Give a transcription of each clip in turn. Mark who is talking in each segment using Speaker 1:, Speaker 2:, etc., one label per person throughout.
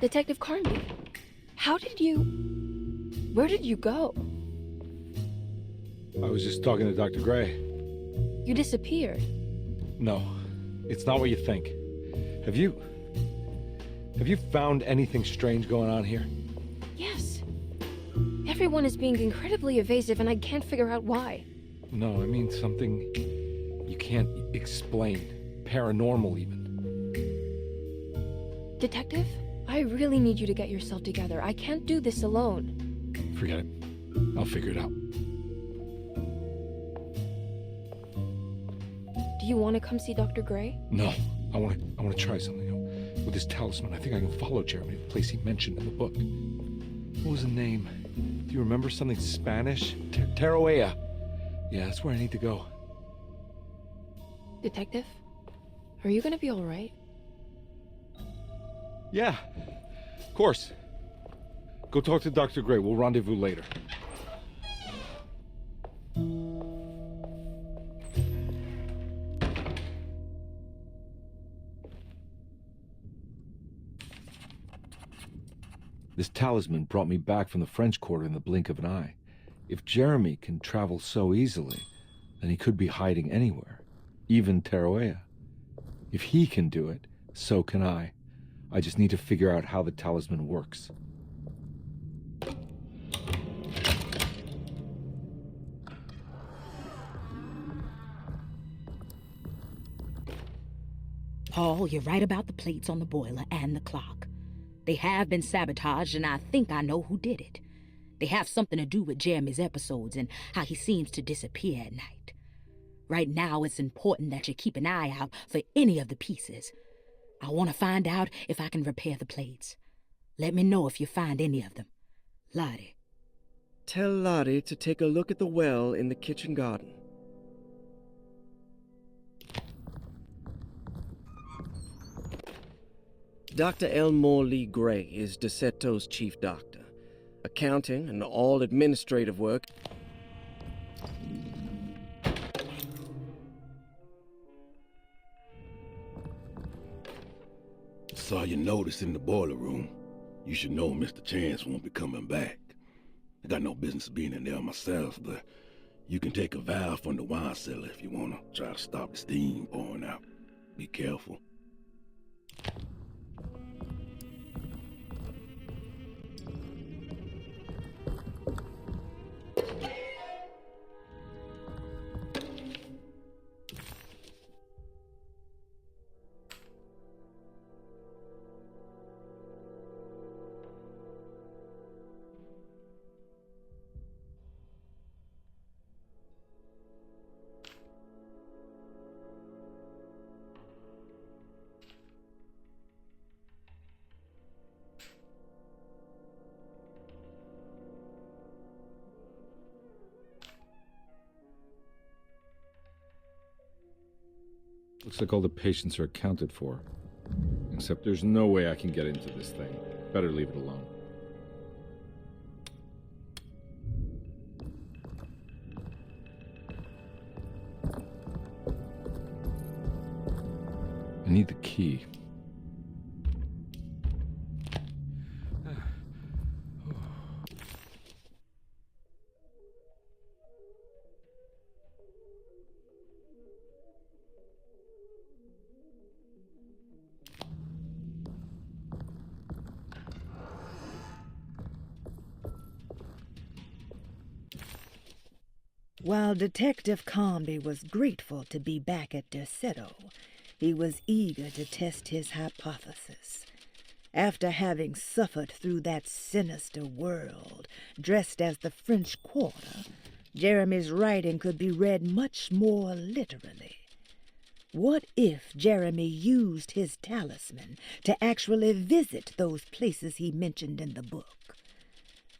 Speaker 1: Detective Carnby, where did you go?
Speaker 2: I was just talking to Dr. Gray.
Speaker 1: You disappeared.
Speaker 2: No, it's not what you think. Have you found anything strange going on here?
Speaker 1: Yes. Everyone is being incredibly evasive and I can't figure out why.
Speaker 2: No, I mean something you can't explain. Paranormal, even.
Speaker 1: Detective, I really need you to get yourself together. I can't do this alone.
Speaker 2: Forget it. I'll figure it out.
Speaker 1: Do you want to come see Dr. Gray?
Speaker 2: No, I want to try something. With this talisman, I think I can follow Jeremy to the place he mentioned in the book. What was the name? Do you remember something Spanish? Teroea. Yeah, that's where I need to go.
Speaker 1: Detective, are you gonna be all right?
Speaker 2: Yeah, of course. Go talk to Dr. Gray. We'll rendezvous later. This talisman brought me back from the French Quarter in the blink of an eye. If Jeremy can travel so easily, then he could be hiding anywhere, even Teroea. If he can do it, so can I. I just need to figure out how the talisman works.
Speaker 3: Paul, you're right about the plates on the boiler and the clock. They have been sabotaged, and I think I know who did it. They have something to do with Jeremy's episodes and how he seems to disappear at night. Right now, it's important that you keep an eye out for any of the pieces. I want to find out if I can repair the plates. Let me know if you find any of them. Lottie.
Speaker 4: Tell Lottie to take a look at the well in the kitchen garden. Dr. Elmore Lee Gray is Derceto's chief doctor. Accounting and all administrative work.
Speaker 5: Saw your notice in the boiler room. You should know Mr. Chance won't be coming back. I got no business being in there myself, but you can take a valve from the wine cellar if you want to try to stop the steam pouring out. Be careful.
Speaker 2: Looks like all the patients are accounted for. Except there's no way I can get into this thing. Better leave it alone. I need the key.
Speaker 6: While Detective Carnby was grateful to be back at Derceto, he was eager to test his hypothesis. After having suffered through that sinister world, dressed as the French Quarter, Jeremy's writing could be read much more literally. What if Jeremy used his talisman to actually visit those places he mentioned in the book?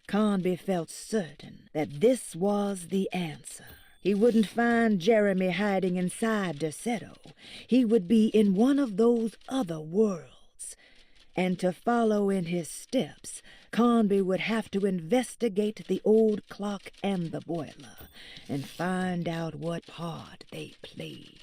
Speaker 6: Carnby felt certain that this was the answer. He wouldn't find Jeremy hiding inside Derceto. He would be in one of those other worlds. And to follow in his steps, Carnby would have to investigate the old clock and the boiler and find out what part they played.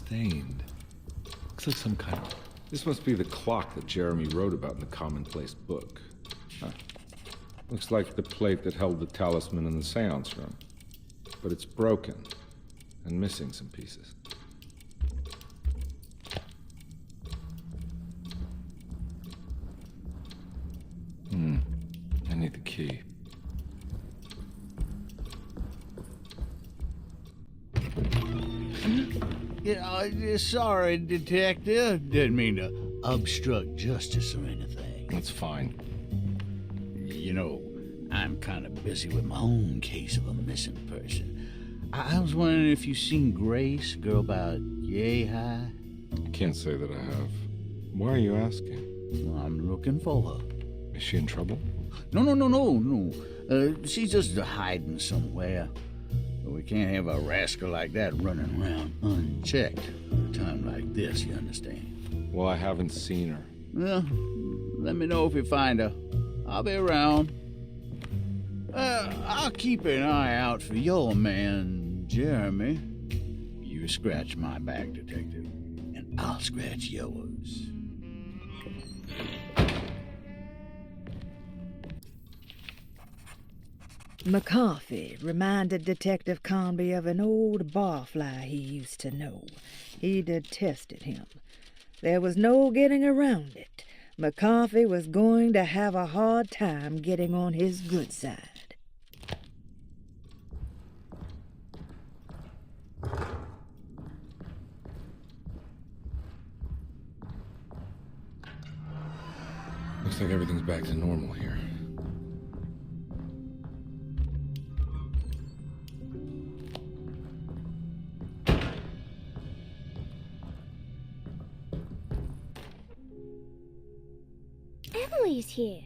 Speaker 2: stained. Looks like some kind of... This must be the clock that Jeremy wrote about in the commonplace book. Huh. Looks like the plate that held the talisman in the seance room. But it's broken and missing some pieces. I need the key.
Speaker 7: Sorry, Detective. Didn't mean to obstruct justice or anything.
Speaker 2: That's fine.
Speaker 7: You know, I'm kind of busy with my own case of a missing person. I was wondering if you've seen Grace, a girl about yay high?
Speaker 2: I can't say that I have. Why are you asking?
Speaker 7: Well, I'm looking for her.
Speaker 2: Is she in trouble?
Speaker 7: No. She's just hiding somewhere. We can't have a rascal like that running around unchecked at a time like this, you understand?
Speaker 2: Well, I haven't seen her.
Speaker 7: Well, let me know if you find her. I'll be around. I'll keep an eye out for your man, Jeremy. You scratch my back, Detective, and I'll scratch yours.
Speaker 6: McCarthy reminded Detective Carnby of an old barfly he used to know. He detested him. There was no getting around it. McCarthy was going to have a hard time getting on his good side.
Speaker 2: Looks like everything's back to normal here.
Speaker 8: Emily's here.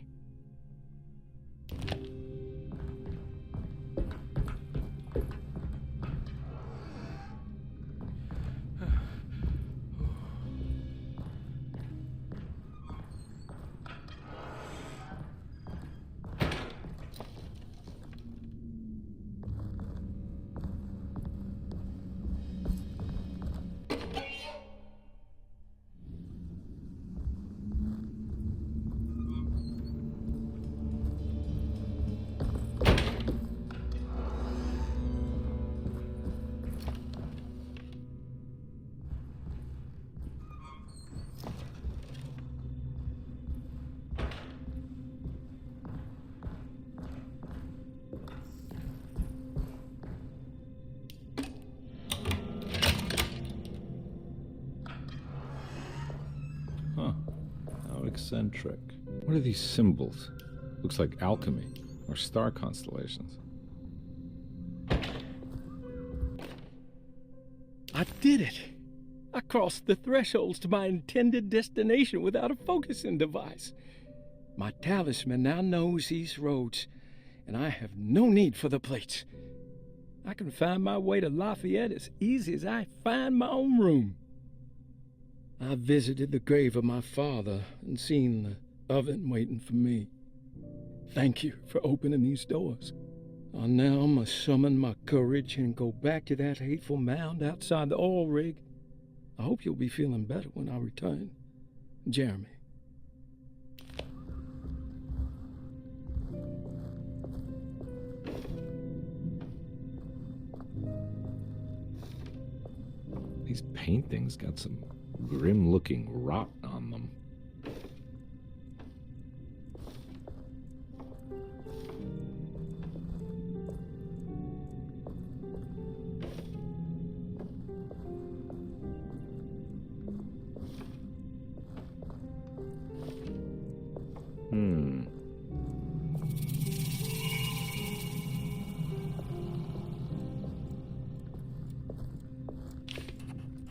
Speaker 2: Eccentric. What are these symbols? Looks like alchemy or star constellations.
Speaker 9: I did it! I crossed the thresholds to my intended destination without a focusing device. My talisman now knows these roads, and I have no need for the plates. I can find my way to Lafayette as easy as I find my own room. I visited the grave of my father and seen the oven waiting for me. Thank you for opening these doors. I now must summon my courage and go back to that hateful mound outside the oil rig. I hope you'll be feeling better when I return. Jeremy.
Speaker 2: These paintings got some grim-looking rot on them.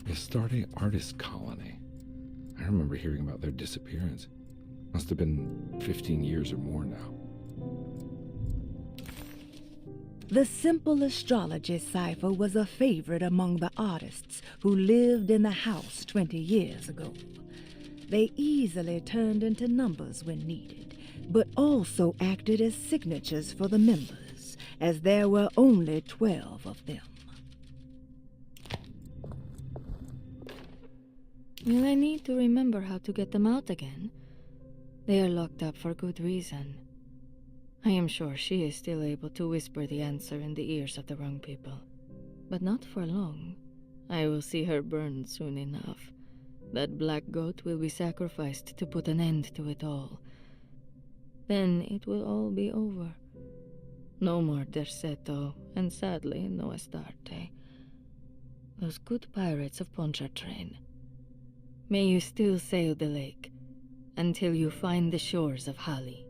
Speaker 2: The Astarte Artist Colony. I remember hearing about their disappearance. Must have been 15 years or more now.
Speaker 6: The simple astrology cipher was a favorite among the artists who lived in the house 20 years ago. They easily turned into numbers when needed, but also acted as signatures for the members, as there were only 12 of them.
Speaker 1: Will I need to remember how to get them out again? They are locked up for good reason. I am sure she is still able to whisper the answer in the ears of the wrong people. But not for long. I will see her burned soon enough. That black goat will be sacrificed to put an end to it all. Then it will all be over. No more Derceto, and sadly, no Astarte. Those good pirates of Pontchartrain. May you still sail the lake, until you find the shores of Hali.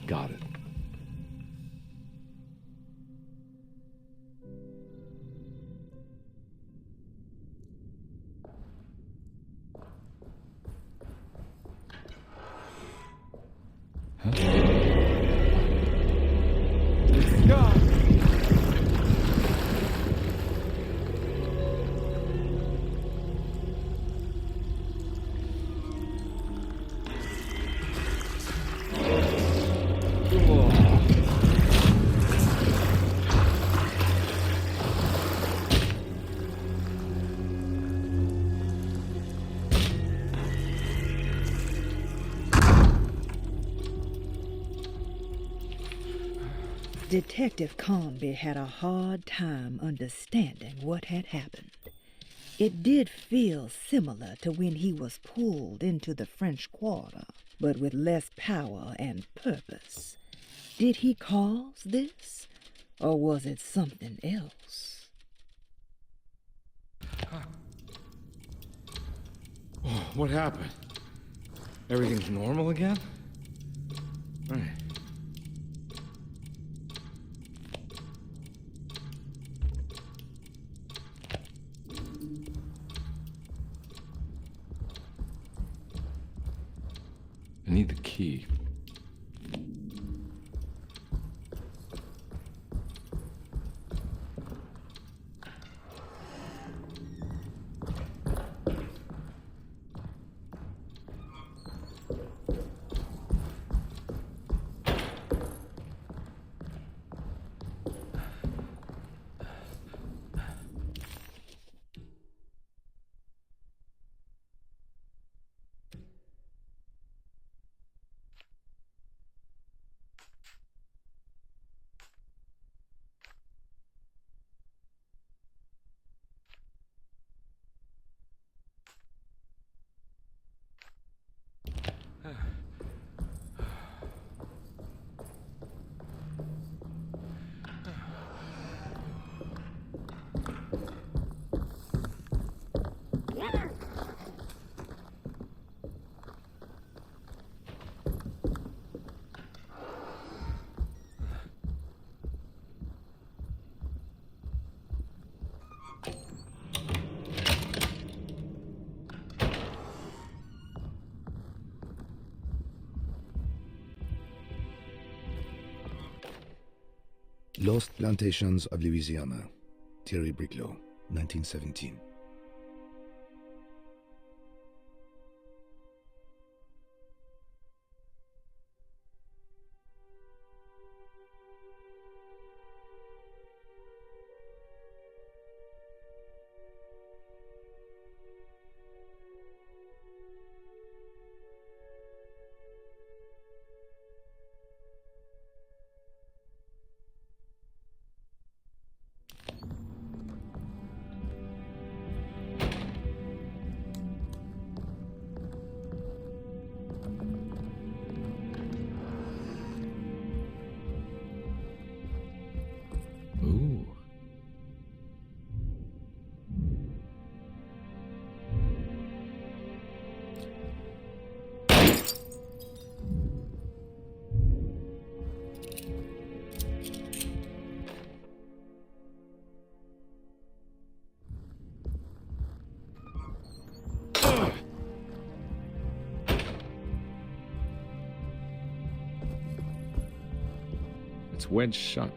Speaker 2: Got it.
Speaker 6: Detective Carnby had a hard time understanding what had happened. It did feel similar to when he was pulled into the French Quarter, but with less power and purpose. Did he cause this, or was it something else?
Speaker 2: What happened? Everything's normal again? Right. need the key.
Speaker 10: Lost Plantations of Louisiana, Thierry Briclot, 1917.
Speaker 2: Ooh. It's wedged shut.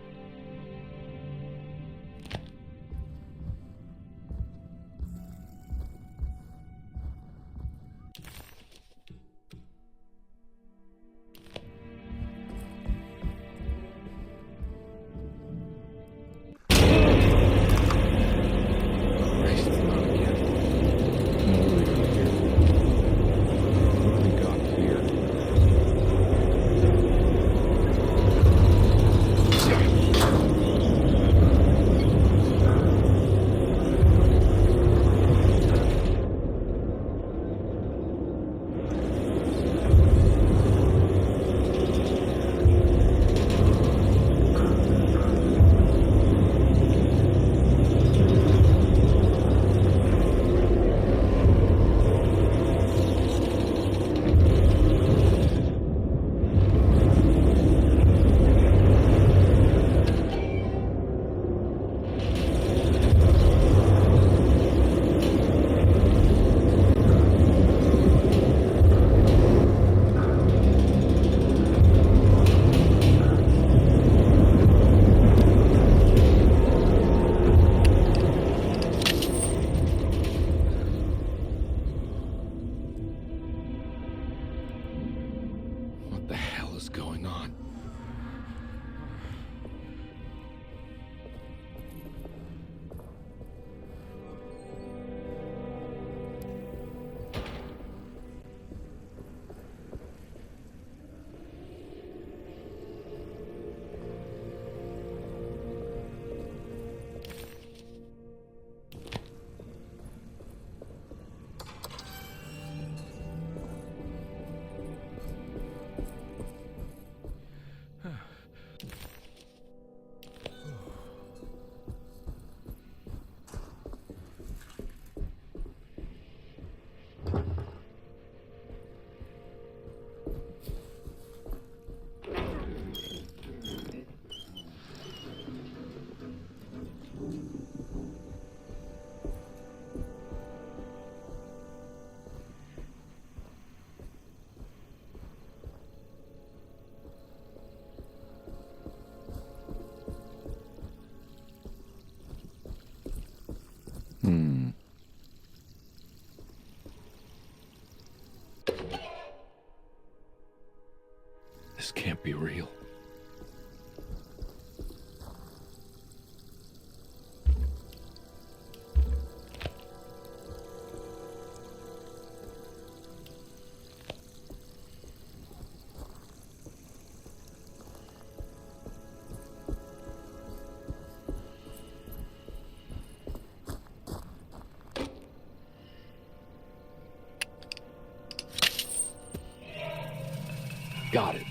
Speaker 2: Got it.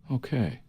Speaker 2: Okay.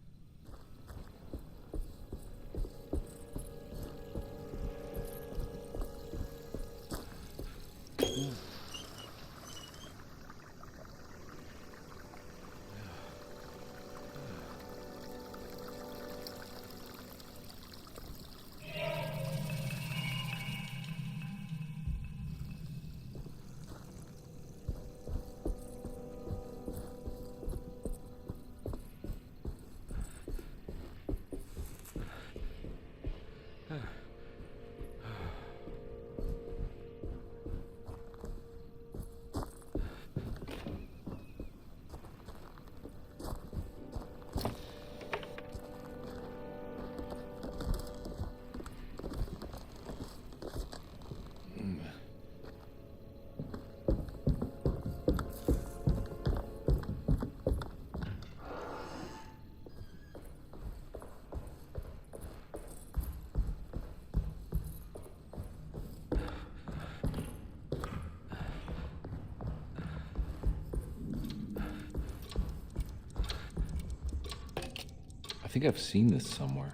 Speaker 2: I think I've seen this somewhere.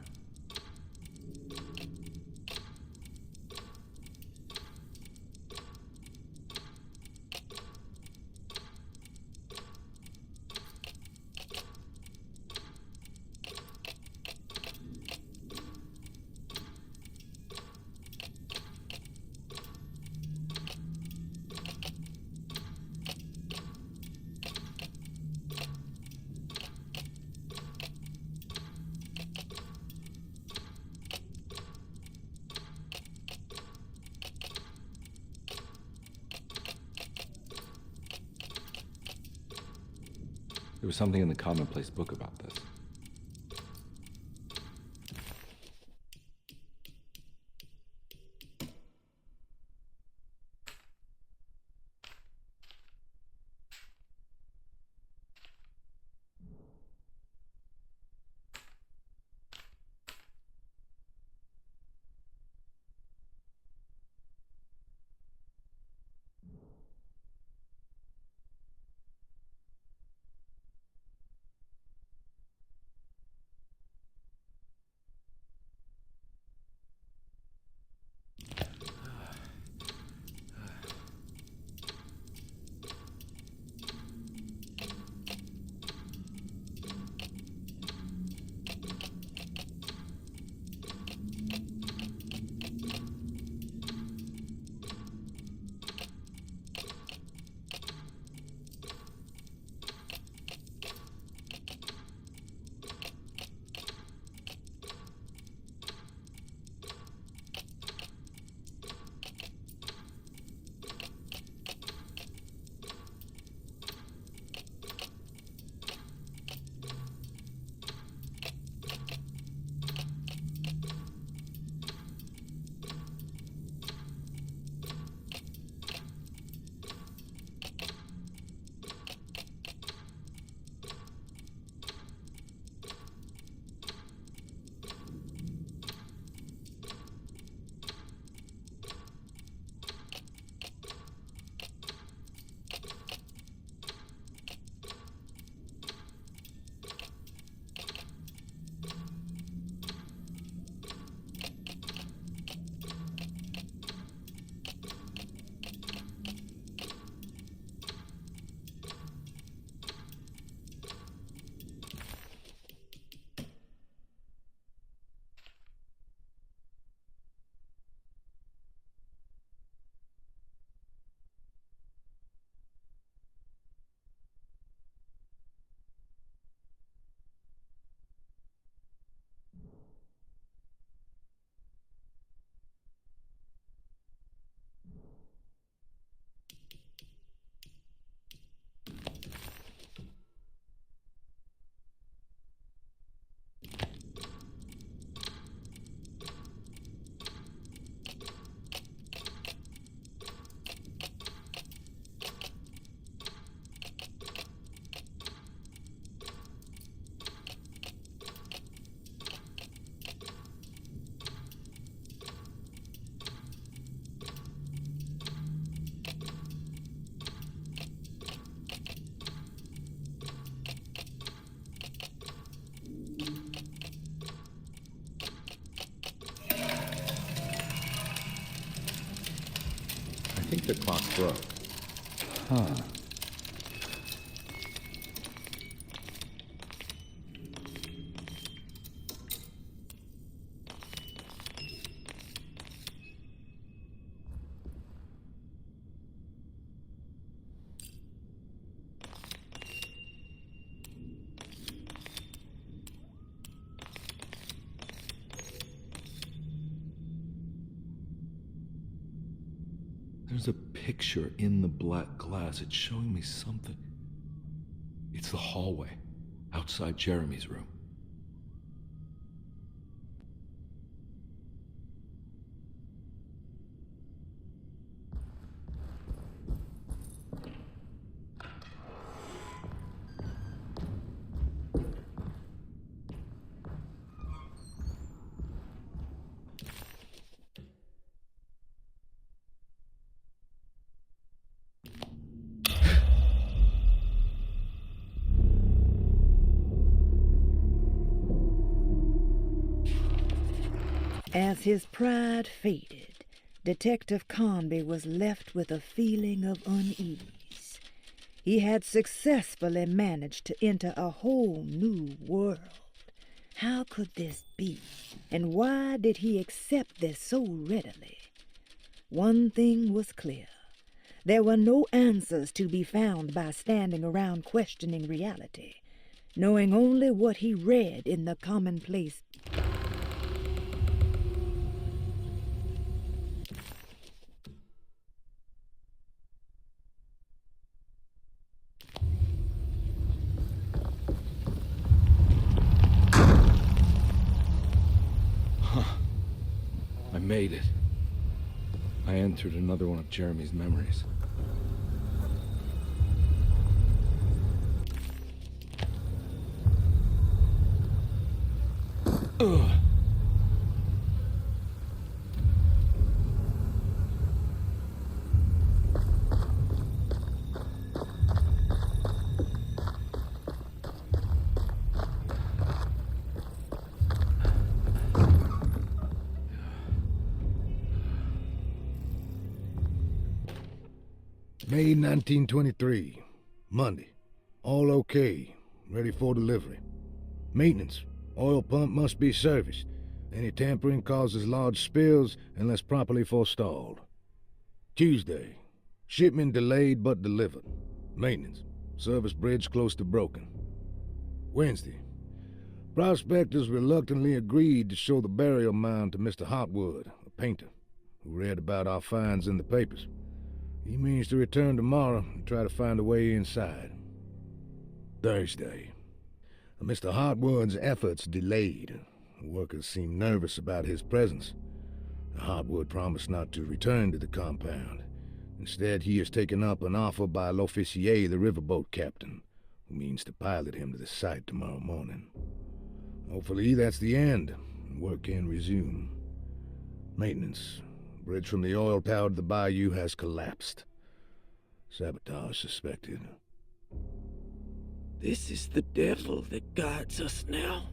Speaker 2: There was something in the commonplace book about this. think the clock broke. Huh. There's a picture in the black glass. It's showing me something. It's the hallway outside Jeremy's room.
Speaker 6: As his pride faded, Detective Carnby was left with a feeling of unease. He had successfully managed to enter a whole new world. How could this be? And why did he accept this so readily? One thing was clear. There were no answers to be found by standing around questioning reality, knowing only what he read in the commonplace.
Speaker 2: I made it. I entered another one of Jeremy's memories. Ugh.
Speaker 10: May 1923, Monday. All okay, ready for delivery. Maintenance. Oil pump must be serviced. Any tampering causes large spills unless properly forestalled. Tuesday. Shipment delayed but delivered. Maintenance. Service bridge close to broken. Wednesday. Prospectors reluctantly agreed to show the burial mound to Mr. Hartwood, a painter, who read about our finds in the papers. He means to return tomorrow and try to find a way inside. Thursday. Mr. Hartwood's efforts delayed. The workers seemed nervous about his presence. Hartwood promised not to return to the compound. Instead, he has taken up an offer by L'Officier, the riverboat captain, who means to pilot him to the site tomorrow morning. Hopefully that's the end, and work can resume. Maintenance. Bridge from the oil tower to the bayou has collapsed. Sabotage suspected.
Speaker 4: This is the devil that guides us now.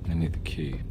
Speaker 2: I need the key.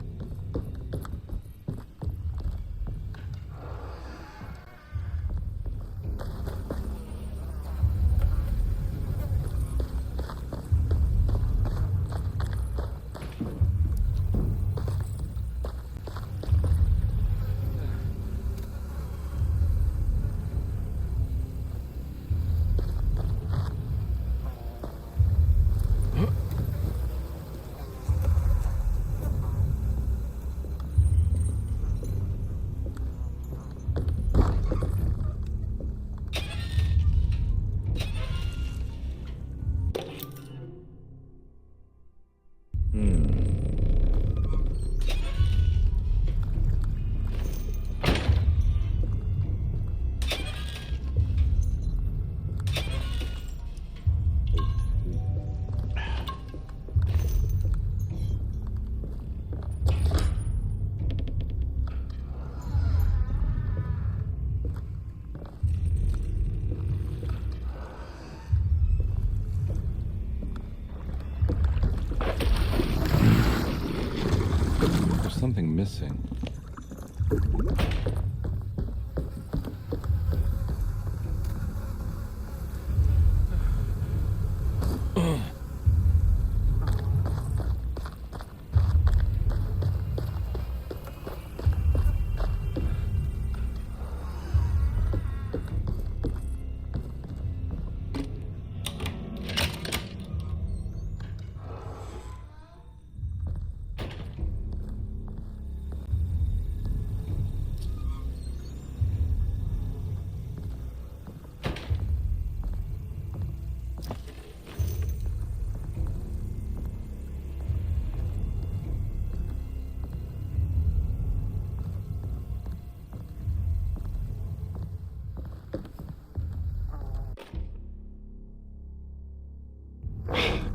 Speaker 2: missing.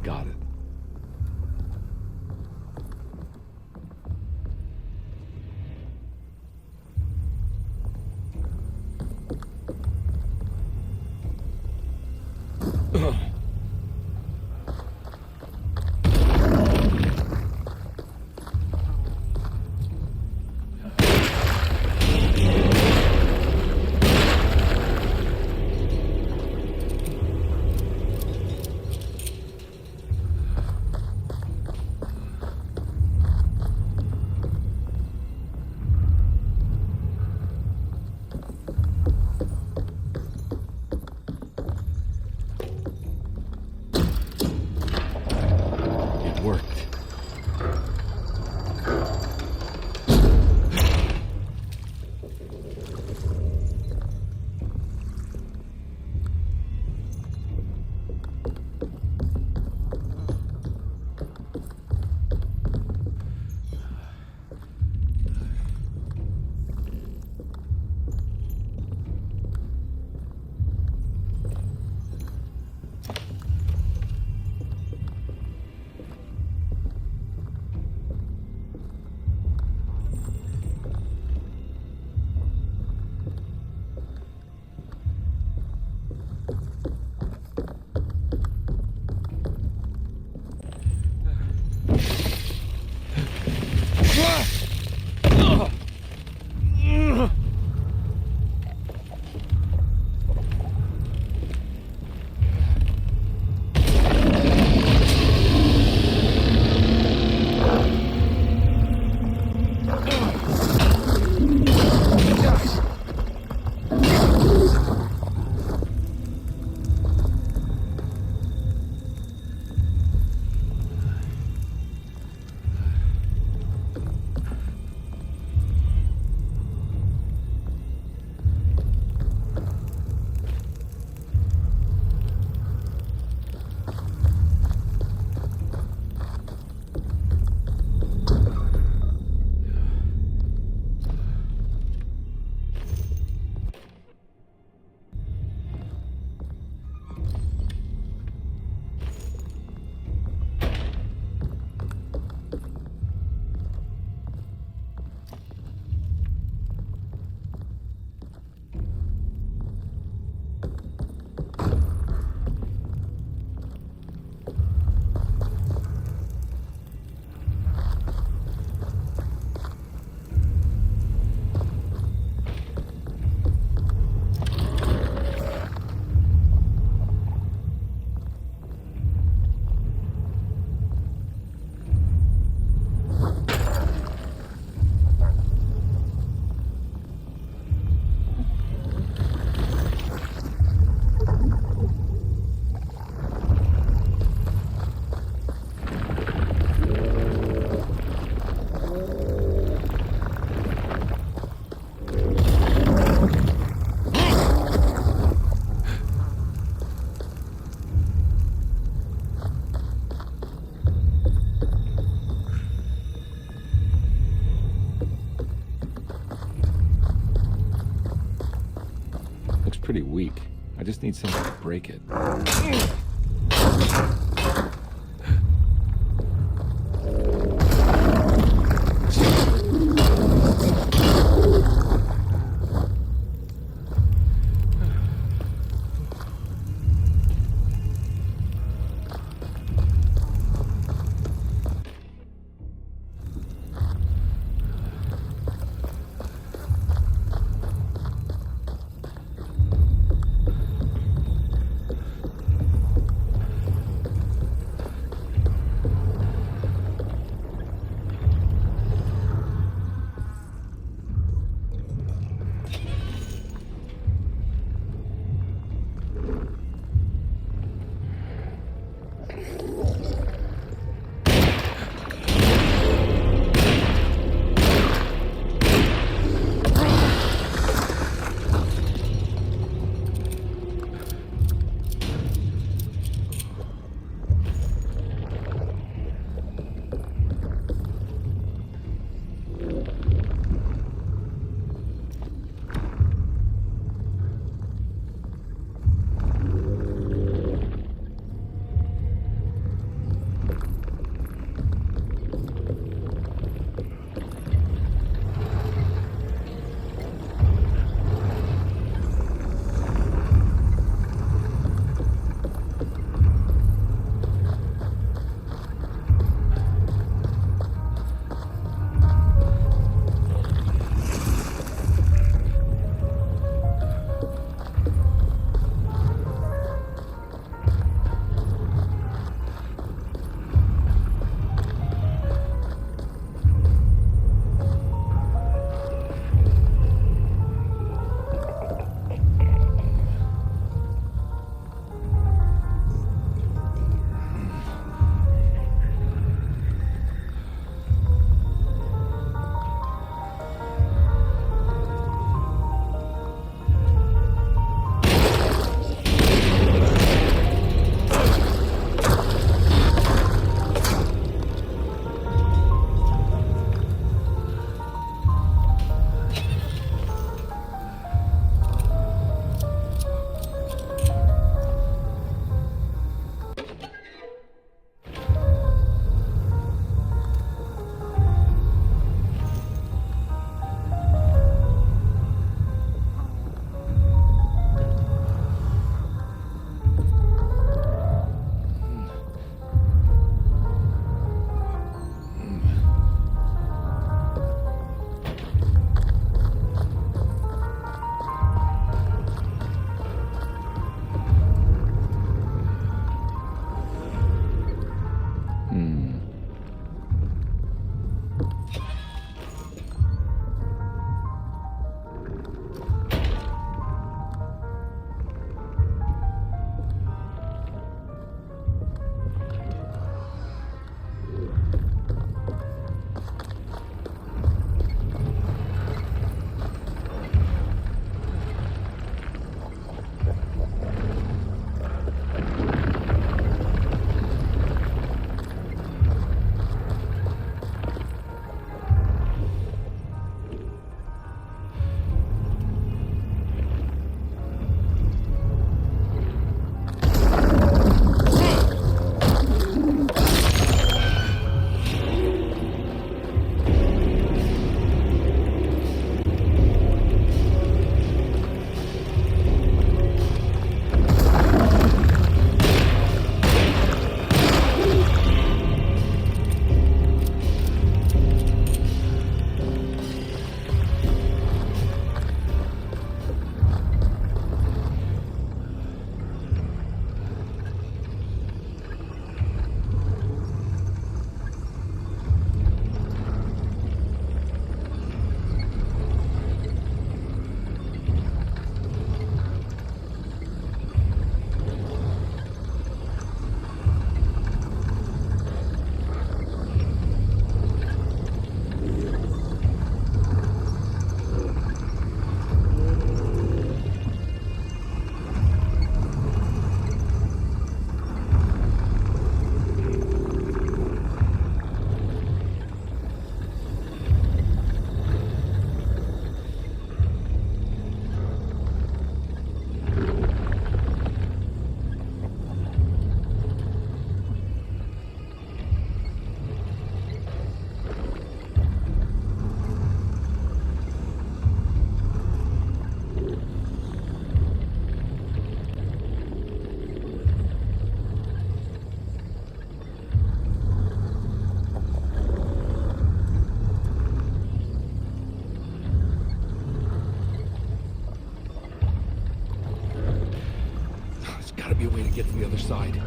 Speaker 2: Got it. Pretty weak. I just need something to break it. be a way to get to the other side.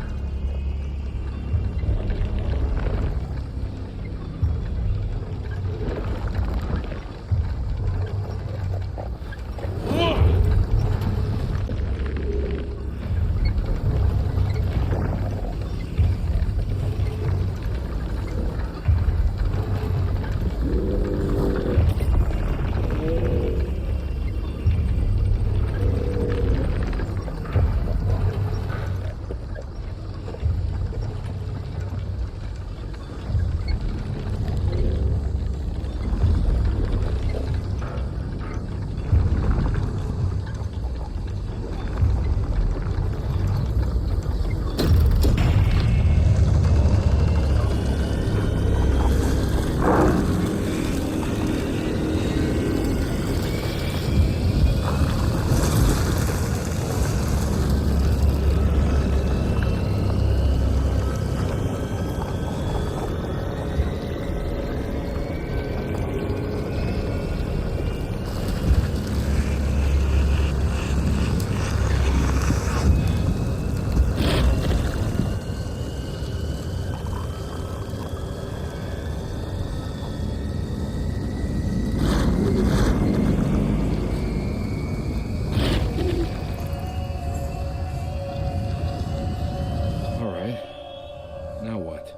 Speaker 2: Now what?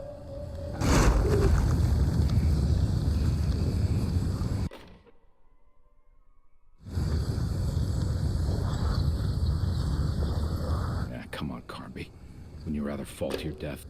Speaker 2: Yeah, come on, Carnby. Wouldn't you rather fall to your death?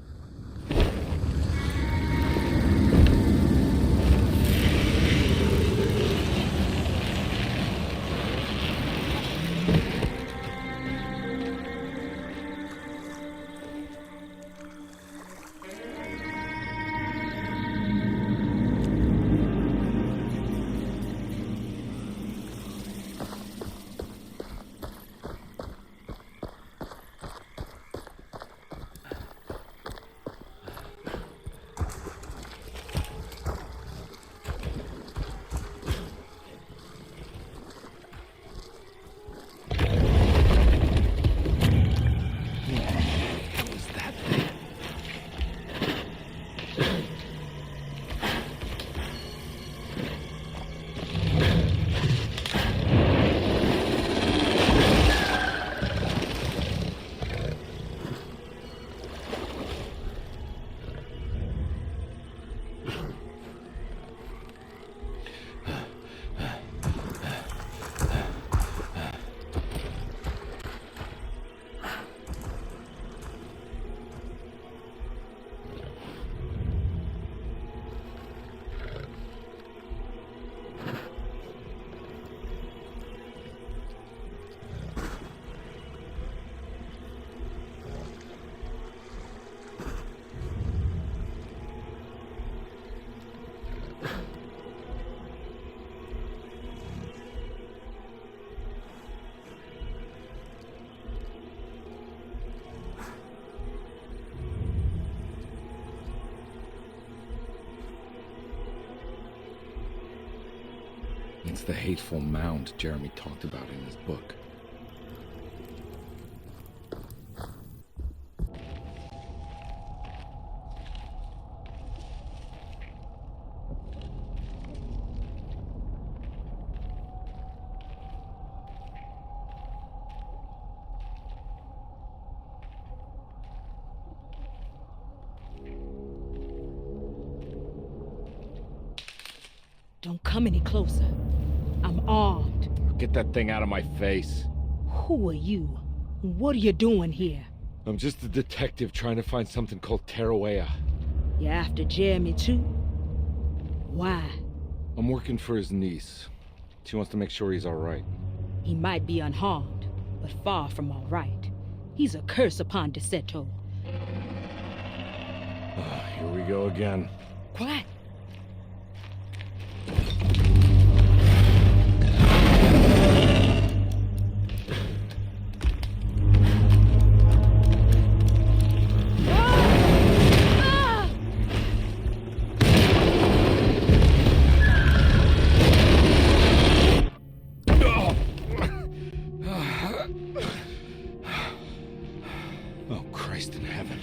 Speaker 2: It's the hateful mound Jeremy talked about in his book.
Speaker 3: Don't come any closer. I'm armed.
Speaker 2: Get that thing out of my face.
Speaker 3: Who are you? What are you doing here?
Speaker 2: I'm just a detective trying to find something called Tarawea.
Speaker 3: You after Jeremy too? Why?
Speaker 2: I'm working for his niece. She wants to make sure he's all right.
Speaker 3: He might be unharmed, but far from all right. He's a curse upon Derceto.
Speaker 2: Here we go again.
Speaker 3: Quiet.
Speaker 2: Christ in heaven.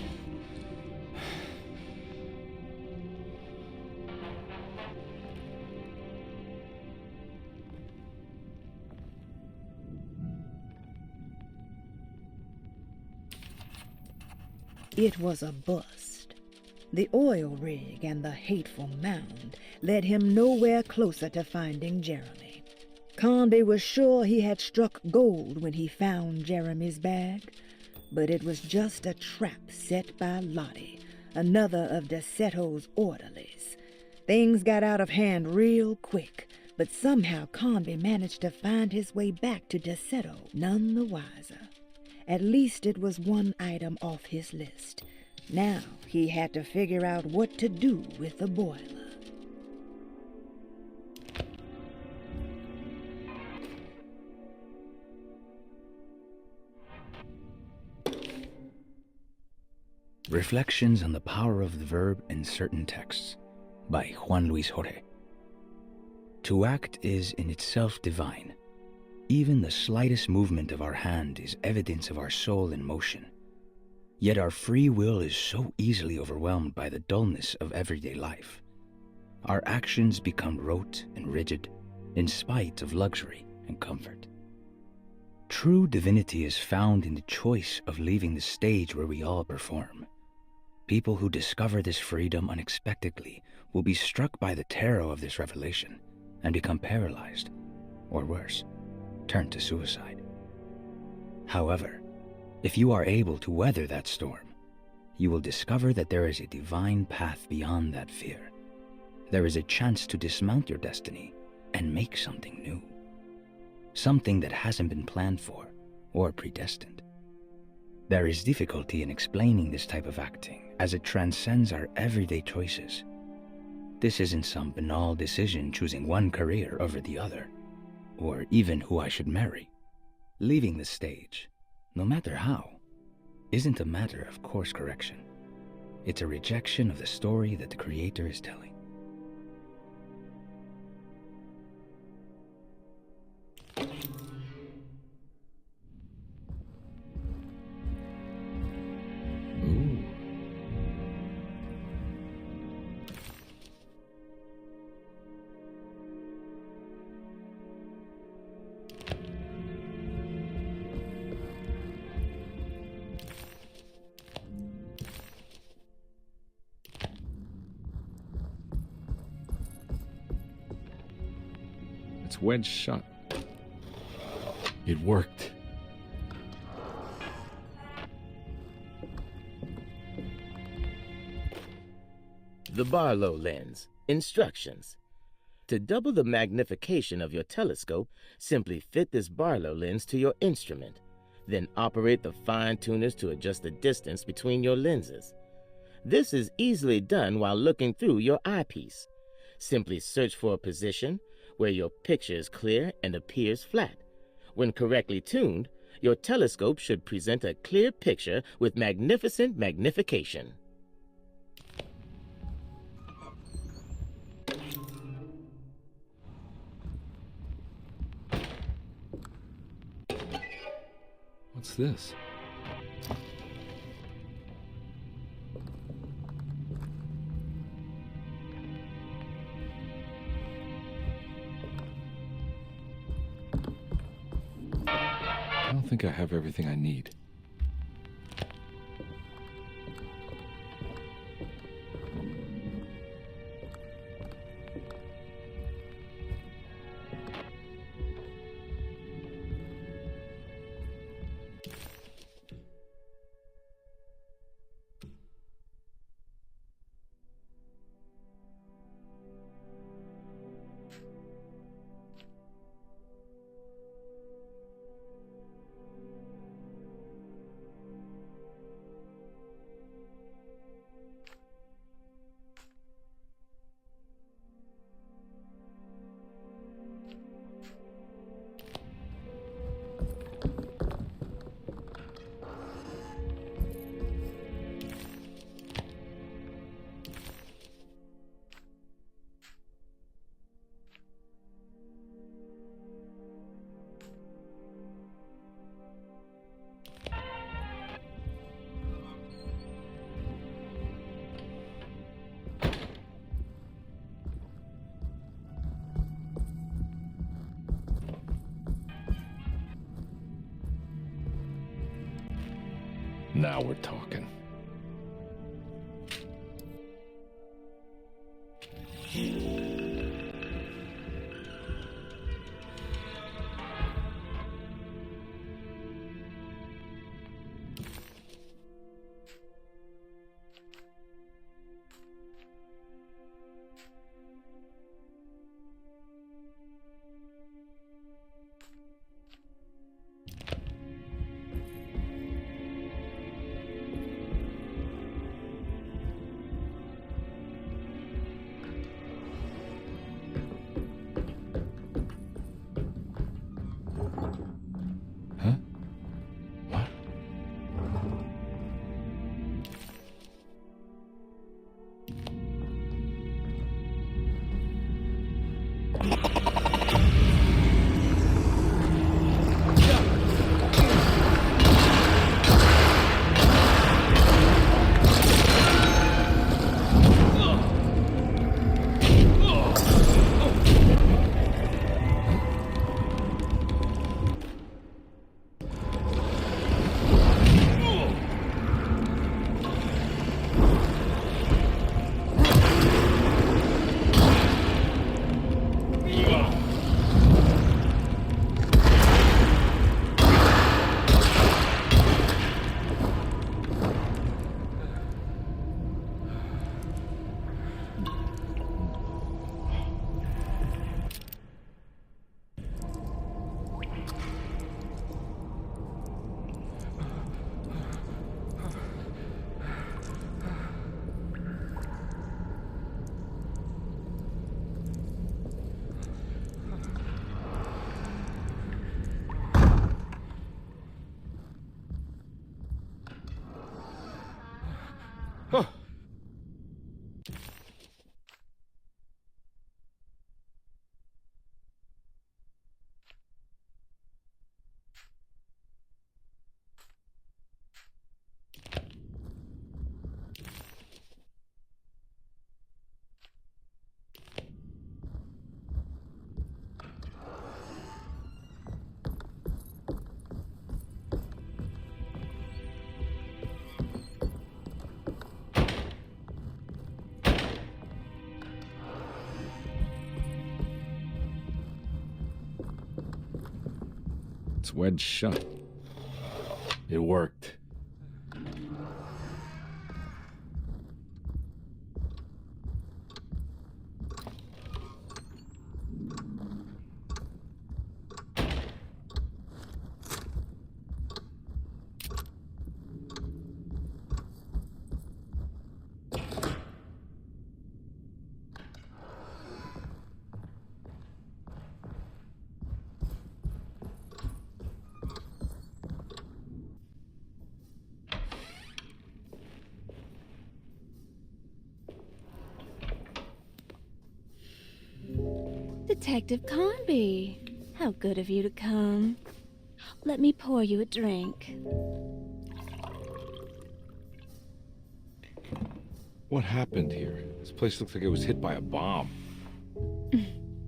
Speaker 6: It was a bust. The oil rig and the hateful mound led him nowhere closer to finding Jeremy. Carnby was sure he had struck gold when he found Jeremy's bag, but it was just a trap set by Lottie, another of Derceto's orderlies. Things got out of hand real quick, but somehow Carnby managed to find his way back to Derceto none the wiser. At least it was one item off his list. Now he had to figure out what to do with the boiler.
Speaker 11: Reflections on the Power of the Verb in Certain Texts by Juan Luis Jorge. To act is in itself divine. Even the slightest movement of our hand is evidence of our soul in motion. Yet our free will is so easily overwhelmed by the dullness of everyday life. Our actions become rote and rigid, in spite of luxury and comfort. True divinity is found in the choice of leaving the stage where we all perform. People who discover this freedom unexpectedly will be struck by the terror of this revelation and become paralyzed, or worse, turn to suicide. However, if you are able to weather that storm, you will discover that there is a divine path beyond that fear. There is a chance to dismount your destiny and make something new. Something that hasn't been planned for or predestined. There is difficulty in explaining this type of acting as it transcends our everyday choices. This isn't some banal decision choosing one career over the other, or even who I should marry. Leaving the stage, no matter how, isn't a matter of course correction. It's a rejection of the story that the Creator is telling.
Speaker 2: It's wedged shut. It worked.
Speaker 12: The Barlow lens. Instructions. To double the magnification of your telescope, simply fit this Barlow lens to your instrument. Then operate the fine tuners to adjust the distance between your lenses. This is easily done while looking through your eyepiece. Simply search for a position where your picture is clear and appears flat. When correctly tuned, your telescope should present a clear picture with magnificent magnification.
Speaker 2: What's this? I don't think I have everything I need. Now we're talking. It's wedged shut. It worked.
Speaker 8: Detective Carnby, how good of you to come. Let me pour you a drink.
Speaker 2: What happened here? This place looks like it was hit by a bomb.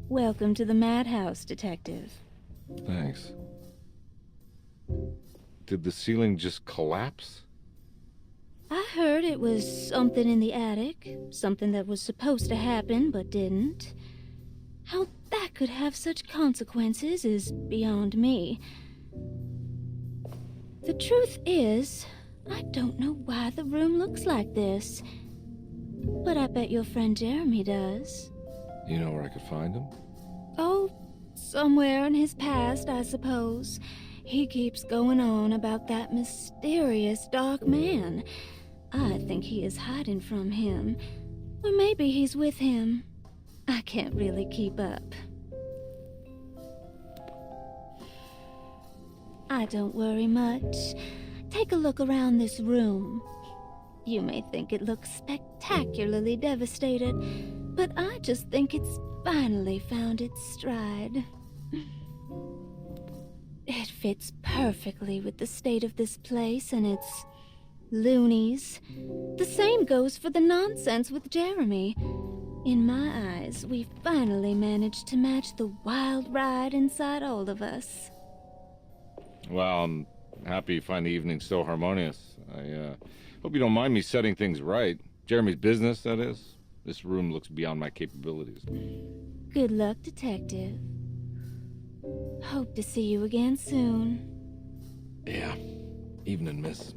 Speaker 8: Welcome to the madhouse, Detective.
Speaker 2: Thanks. Did the ceiling just collapse?
Speaker 8: I heard it was something in the attic, something that was supposed to happen but didn't. How that could have such consequences is beyond me. The truth is, I don't know why the room looks like this. But I bet your friend Jeremy does.
Speaker 2: You know where I could find him?
Speaker 8: Oh, somewhere in his past, I suppose. He keeps going on about that mysterious dark man. I think he is hiding from him. Or maybe he's with him. I can't really keep up. I don't worry much. Take a look around this room. You may think it looks spectacularly devastated, but I just think it's finally found its stride. It fits perfectly with the state of this place and its loonies. The same goes for the nonsense with Jeremy. In my eyes, we finally managed to match the wild ride inside all of us.
Speaker 2: Well, I'm Happy you find the evening so harmonious. I hope you don't mind me setting things right. Jeremy's business, that is. This room looks beyond my capabilities.
Speaker 8: Good luck, Detective. Hope to see you again soon.
Speaker 2: Yeah. Evening, miss.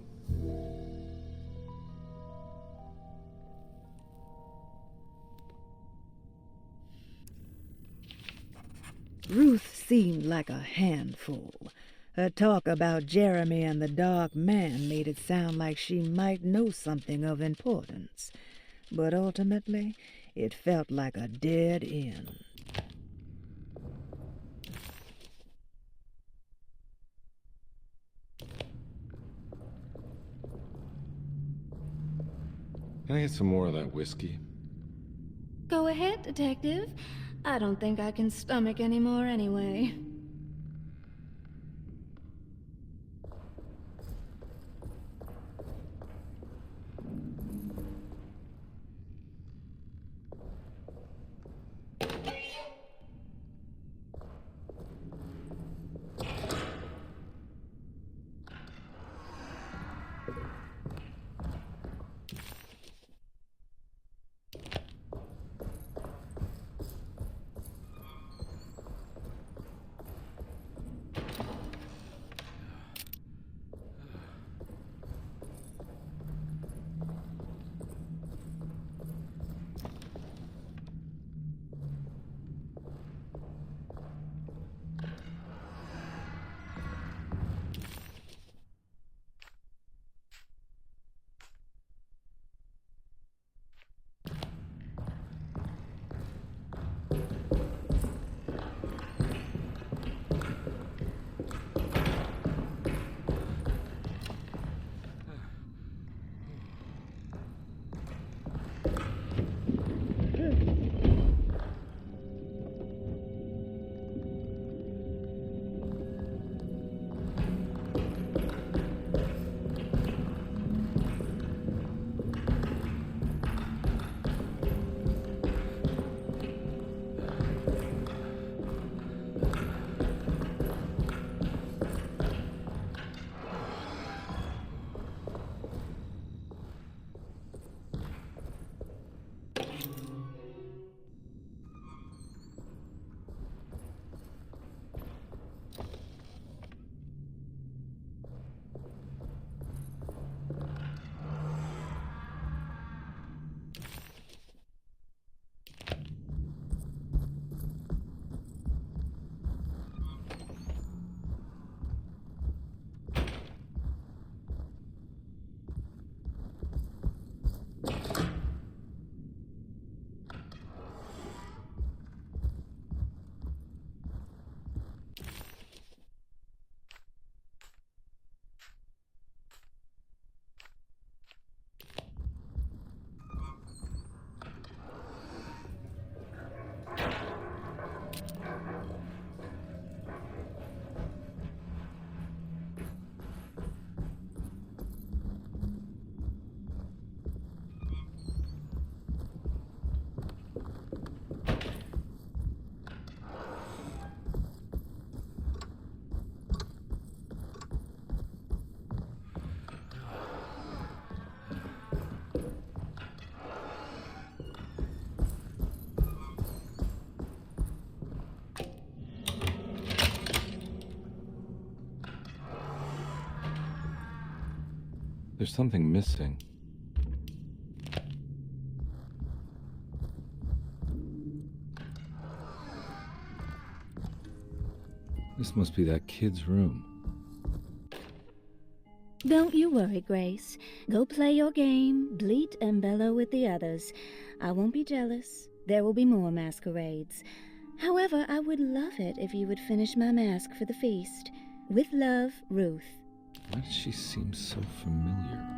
Speaker 6: Ruth seemed like a handful. Her talk about Jeremy and the Dark Man made it sound like she might know something of importance. But ultimately, it felt like a dead end.
Speaker 2: Can I get some more of that whiskey?
Speaker 8: Go ahead, Detective. I don't think I can stomach any more anyway.
Speaker 2: There's something missing. This must be that kid's room.
Speaker 8: Don't you worry, Grace. Go play your game, bleat and bellow with the others. I won't be jealous. There will be more masquerades. However, I would love it if you would finish my mask for the feast. With love, Ruth.
Speaker 2: Why does she seem so familiar?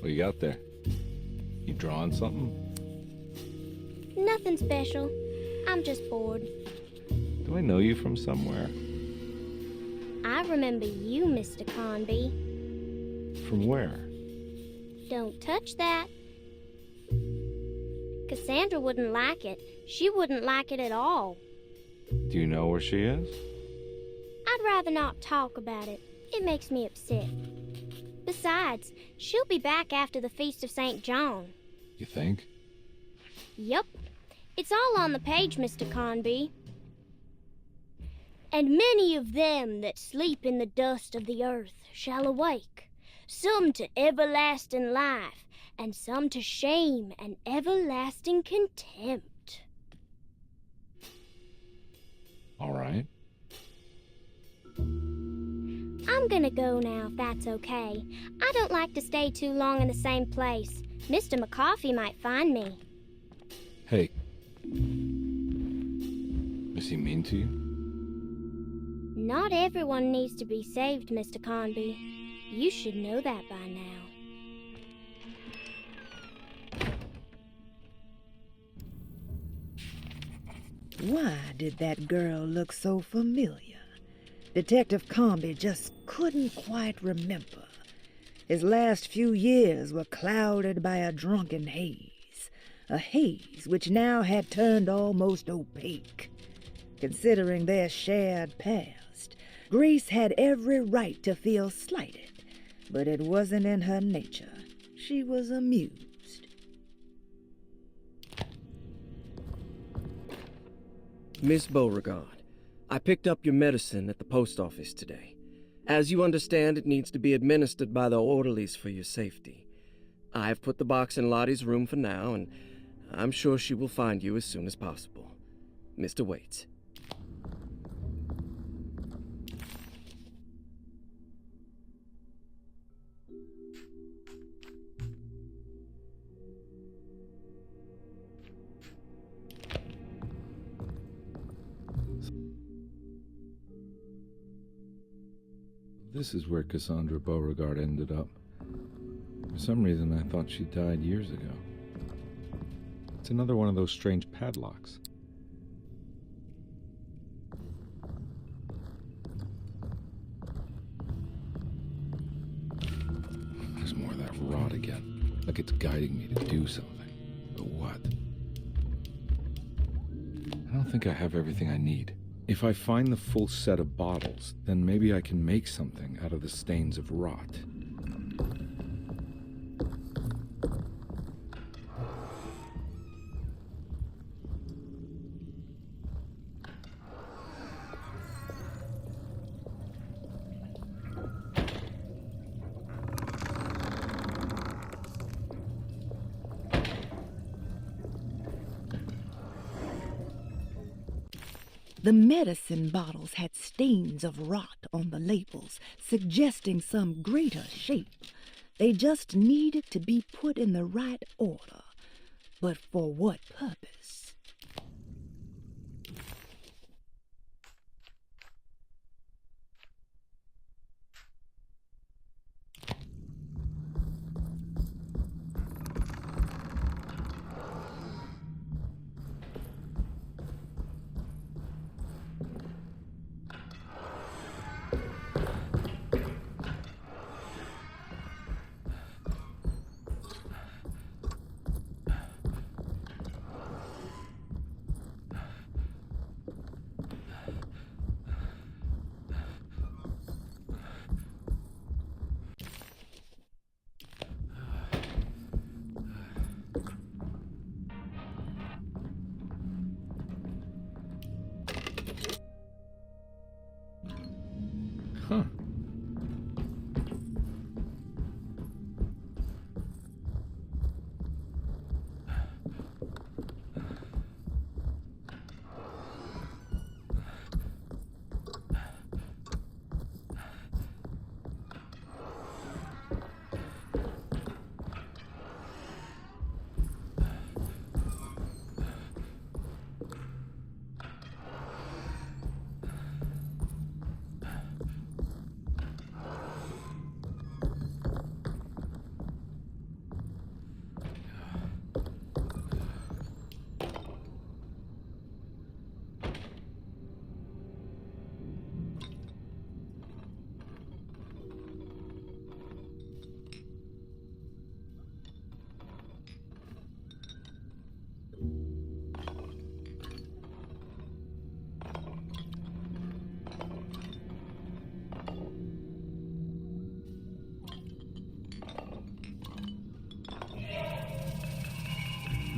Speaker 2: What you got there? You drawing something?
Speaker 13: Nothing special. I'm just bored.
Speaker 2: Do I know you from somewhere?
Speaker 13: I remember you, Mr. Carnby.
Speaker 2: From where?
Speaker 13: Don't touch that. Cassandra wouldn't like it. She wouldn't like it at all.
Speaker 2: Do you know where she is?
Speaker 13: I'd rather not talk about it. It makes me upset. Besides, she'll be back after the Feast of St. John.
Speaker 2: You think?
Speaker 13: Yup. It's all on the page, Mr. Carnby. And many of them that sleep in the dust of the earth shall awake, some to everlasting life, and some to shame and everlasting contempt.
Speaker 2: All right.
Speaker 13: I'm gonna go now, if that's okay. I don't like to stay too long in the same place. Mr. McCoffey might find me.
Speaker 2: Hey. Is he mean to you?
Speaker 13: Not everyone needs to be saved, Mr. Carnby. You should know that by now.
Speaker 6: Why did that girl look so familiar? Detective Carnby just couldn't quite remember. His last few years were clouded by a drunken haze, a haze which now had turned almost opaque. Considering their shared past, Grace had every right to feel slighted, but it wasn't in her nature. She was amused.
Speaker 4: Miss Beauregard, I picked up your medicine at the post office today. As you understand, it needs to be administered by the orderlies for your safety. I have put the box in Lottie's room for now, and I'm sure she will find you as soon as possible. Mr. Waits.
Speaker 2: This is where Cassandra Beauregard ended up. For some reason, I thought she died years ago. It's another one of those strange padlocks. There's more of that rot again, like it's guiding me to do something. But what? I don't think I have everything I need. If I find the full set of bottles, then maybe I can make something out of the stains of rot.
Speaker 6: The medicine bottles had stains of rot on the labels, suggesting some greater shape. They just needed to be put in the right order. But for what purpose?
Speaker 2: Huh.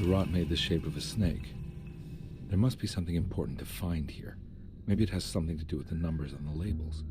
Speaker 2: The rot made the shape of a snake. There must be something important to find here. Maybe it has something to do with the numbers on the labels.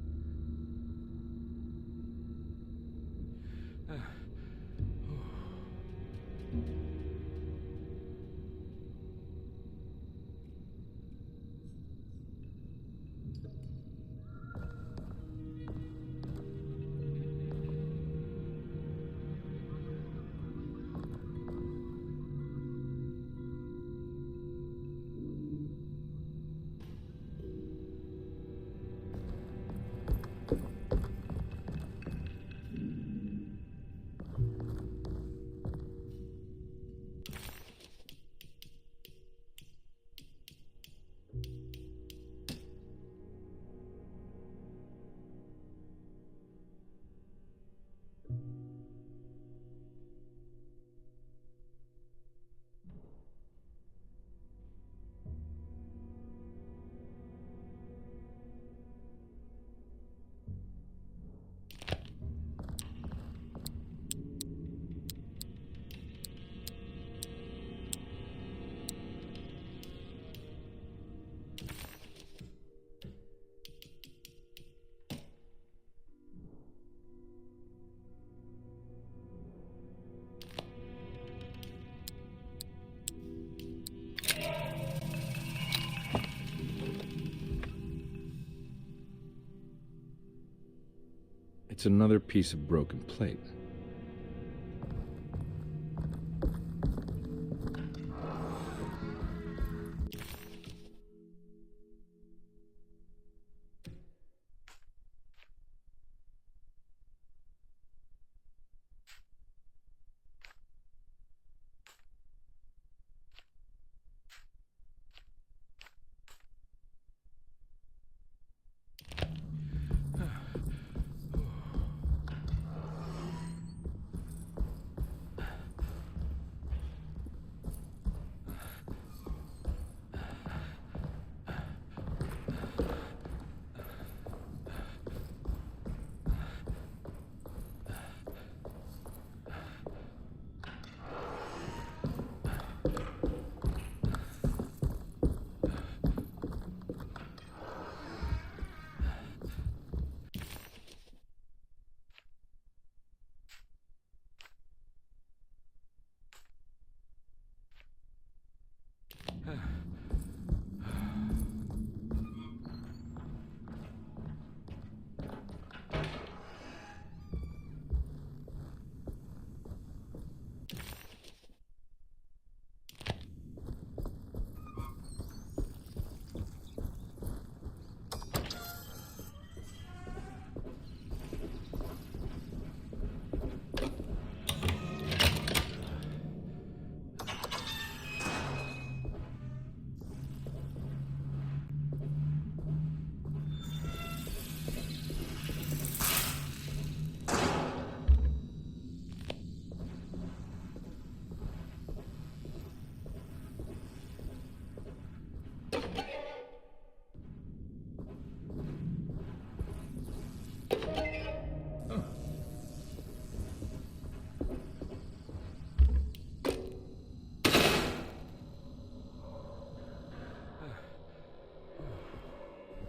Speaker 2: It's another piece of broken plate.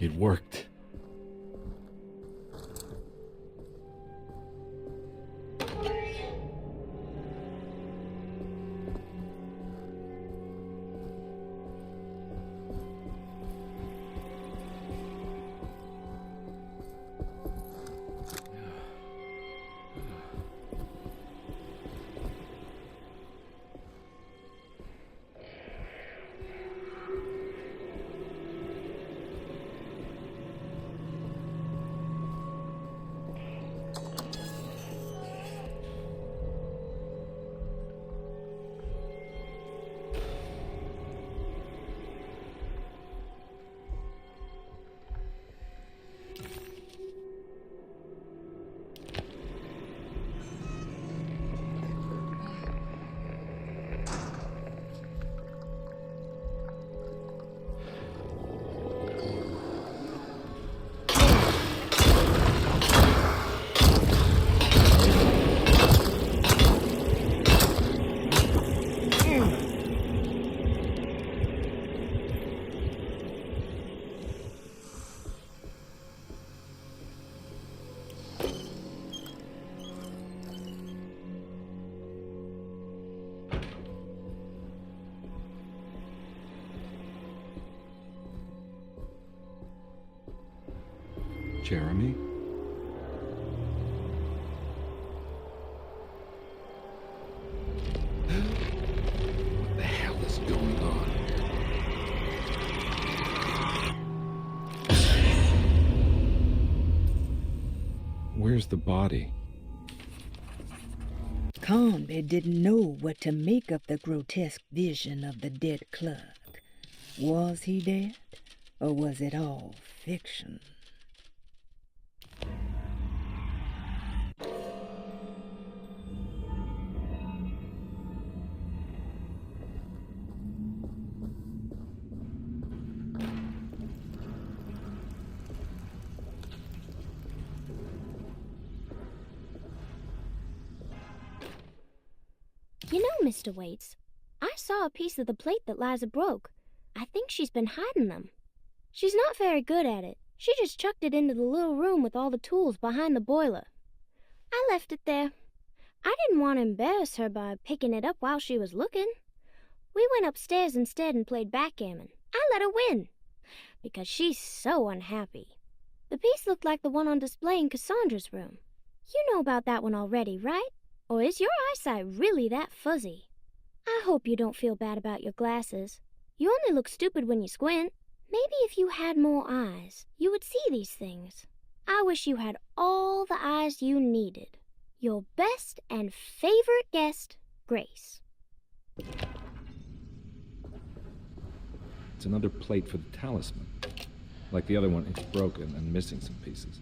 Speaker 2: It worked. Jeremy? What the hell is going on? Where's the body?
Speaker 6: Carnby didn't know what to make of the grotesque vision of the dead clerk. Was he dead, or was it all fiction?
Speaker 13: You know, Mr. Waits, I saw a piece of the plate that Liza broke. I think she's been hiding them. She's not very good at it. She just chucked it into the little room with all the tools behind the boiler. I left it there. I didn't want to embarrass her by picking it up while she was looking. We went upstairs instead and played backgammon. I let her win, because she's so unhappy. The piece looked like the one on display in Cassandra's room. You know about that one already, right? Or is your eyesight really that fuzzy? I hope you don't feel bad about your glasses. You only look stupid when you squint. Maybe if you had more eyes, you would see these things. I wish you had all the eyes you needed. Your best and favorite guest, Grace.
Speaker 2: It's another plate for the talisman. Like the other one, it's broken and missing some pieces.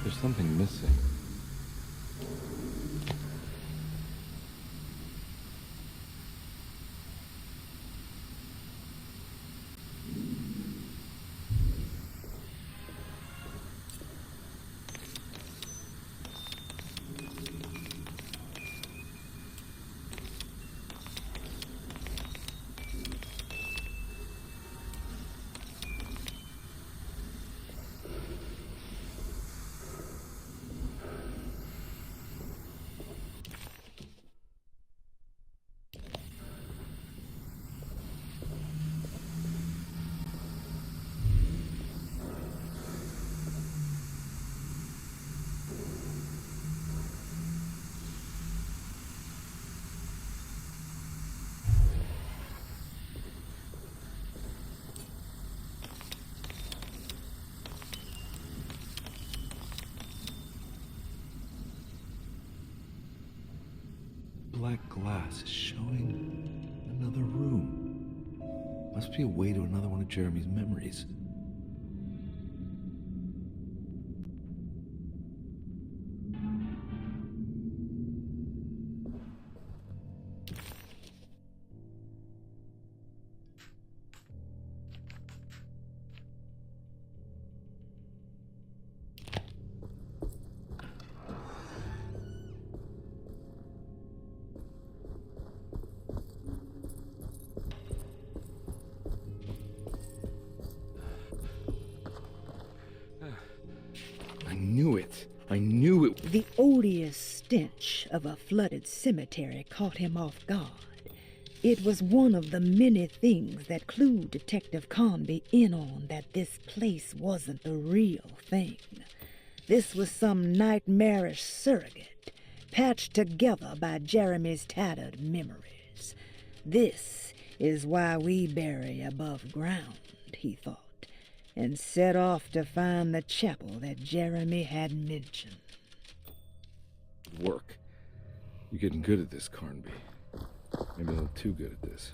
Speaker 2: There's something missing. Black glass is showing another room. Must be a way to another one of Jeremy's memories. I knew it.
Speaker 6: The odious stench of a flooded cemetery caught him off guard. It was one of the many things that clued Detective Carnby in on that this place wasn't the real thing. This was some nightmarish surrogate, patched together by Jeremy's tattered memories. This is why we bury above ground, he thought, and set off to find the chapel that Jeremy had mentioned.
Speaker 2: Work. You're getting good at this, Carnby. Maybe a little too good at this.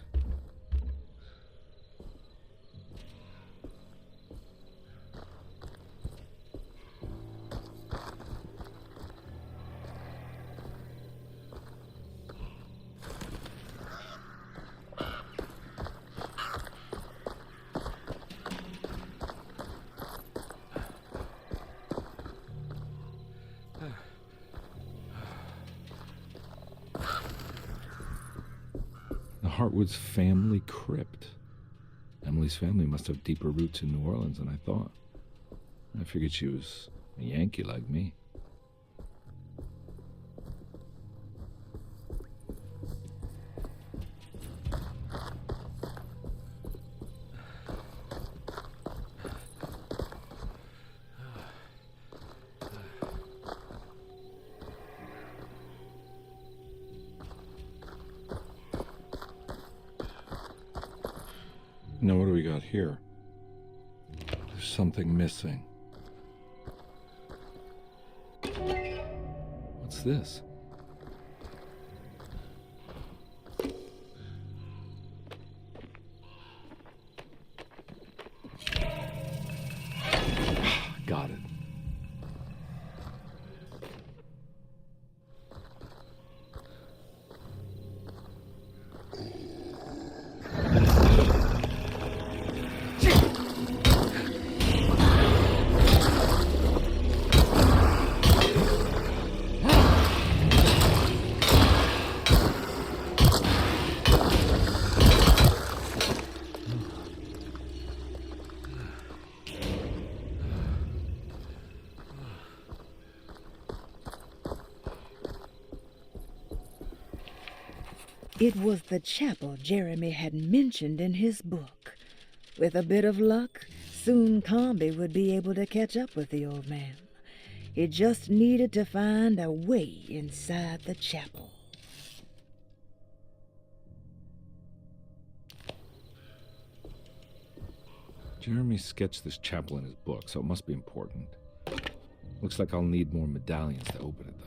Speaker 2: Hartwood's family crypt. Emily's family must have deeper roots in New Orleans than I thought. I figured she was a Yankee like me. Now, what do we got here? There's something missing. What's this? Got it.
Speaker 6: It was the chapel Jeremy had mentioned in his book. With a bit of luck, soon Carnby would be able to catch up with the old man. He just needed to find a way inside the chapel.
Speaker 2: Jeremy sketched this chapel in his book, so it must be important. Looks like I'll need more medallions to open it, though.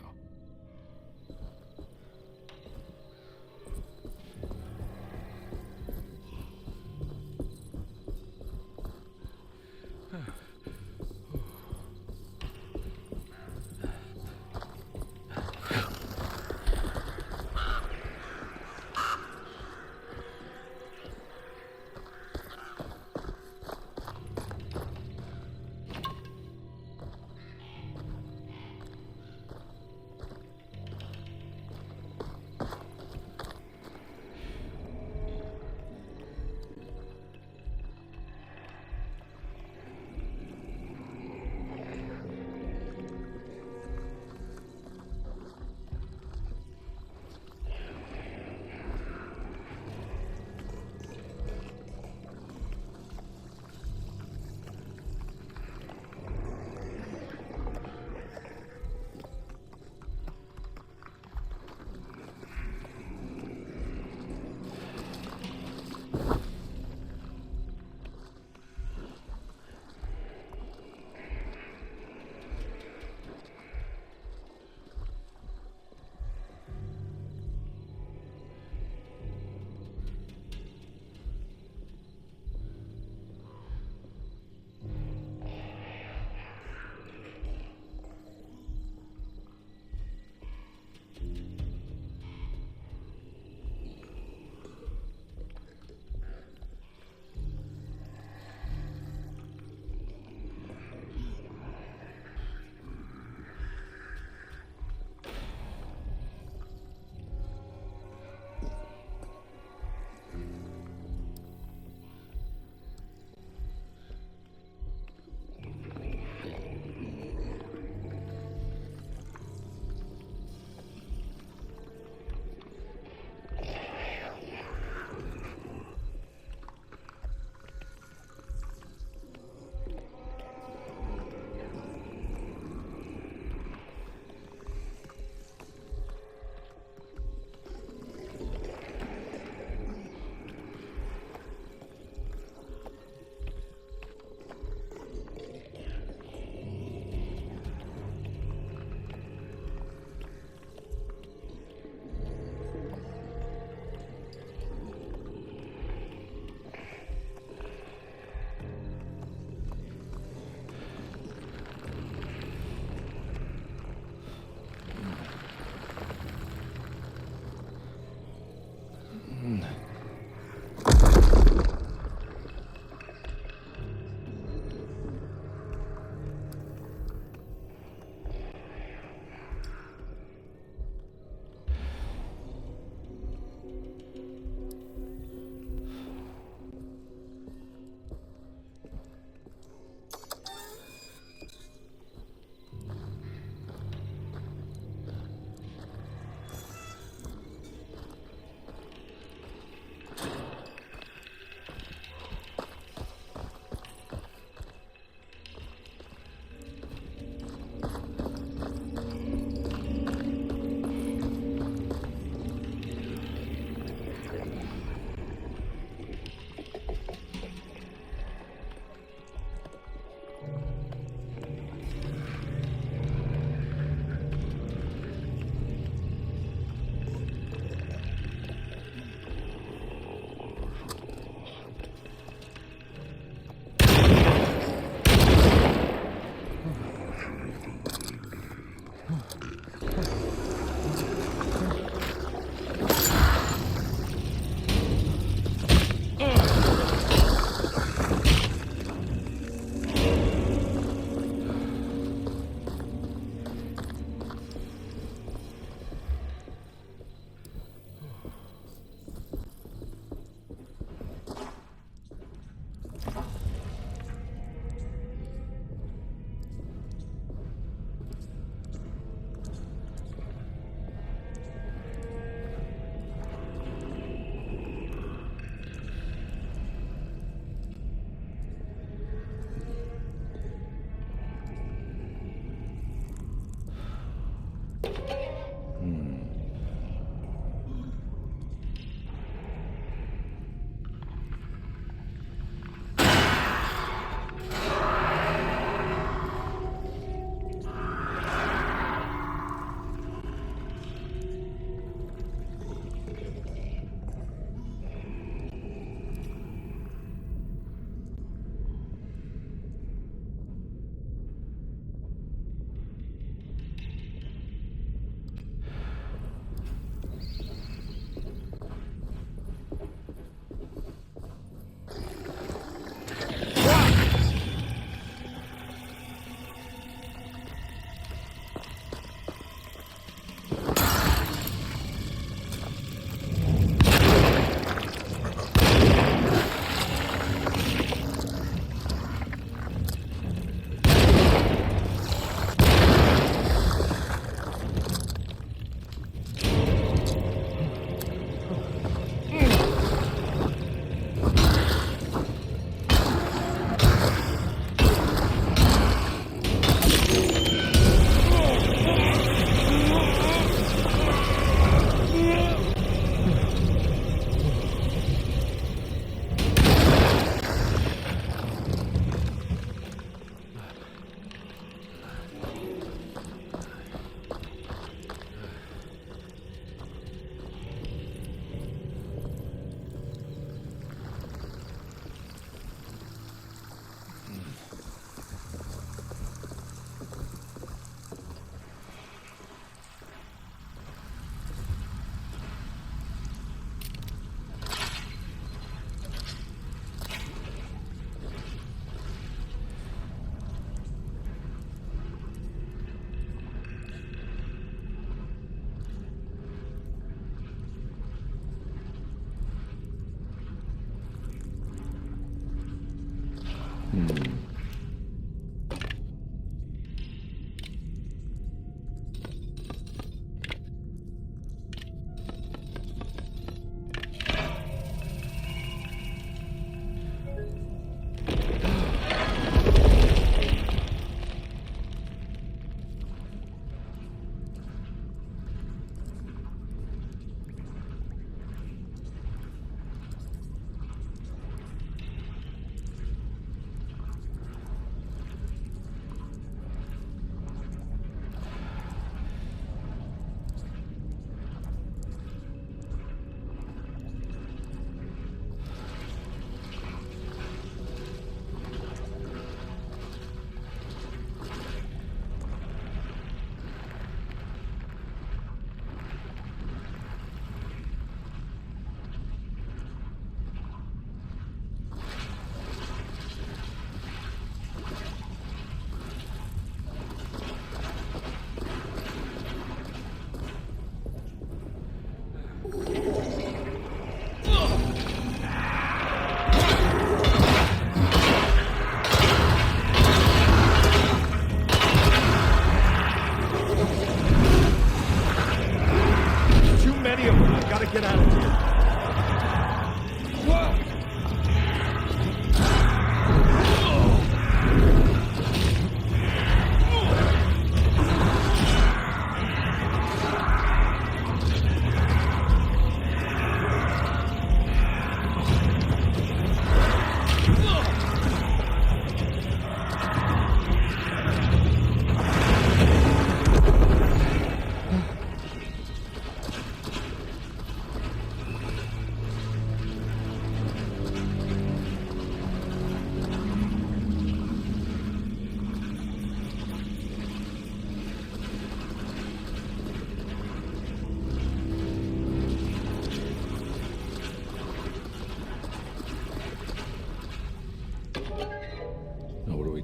Speaker 9: Get out of here.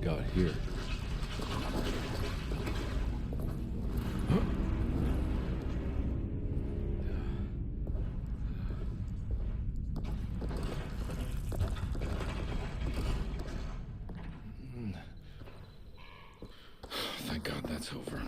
Speaker 2: got here? Thank God that's over.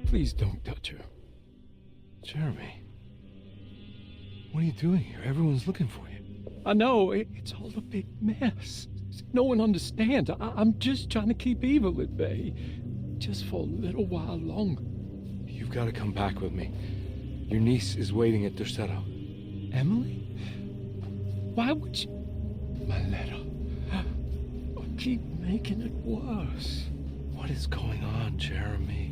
Speaker 9: Please don't touch her.
Speaker 2: Jeremy, what are you doing here? Everyone's looking for you.
Speaker 9: I know, it's all a big mess. No one understands. I'm just trying to keep evil at bay. Just for a little while longer.
Speaker 2: You've got to come back with me. Your niece is waiting at Derceto.
Speaker 9: Emily? Why would you... My letter. Keep making it worse.
Speaker 2: What is going on, Jeremy?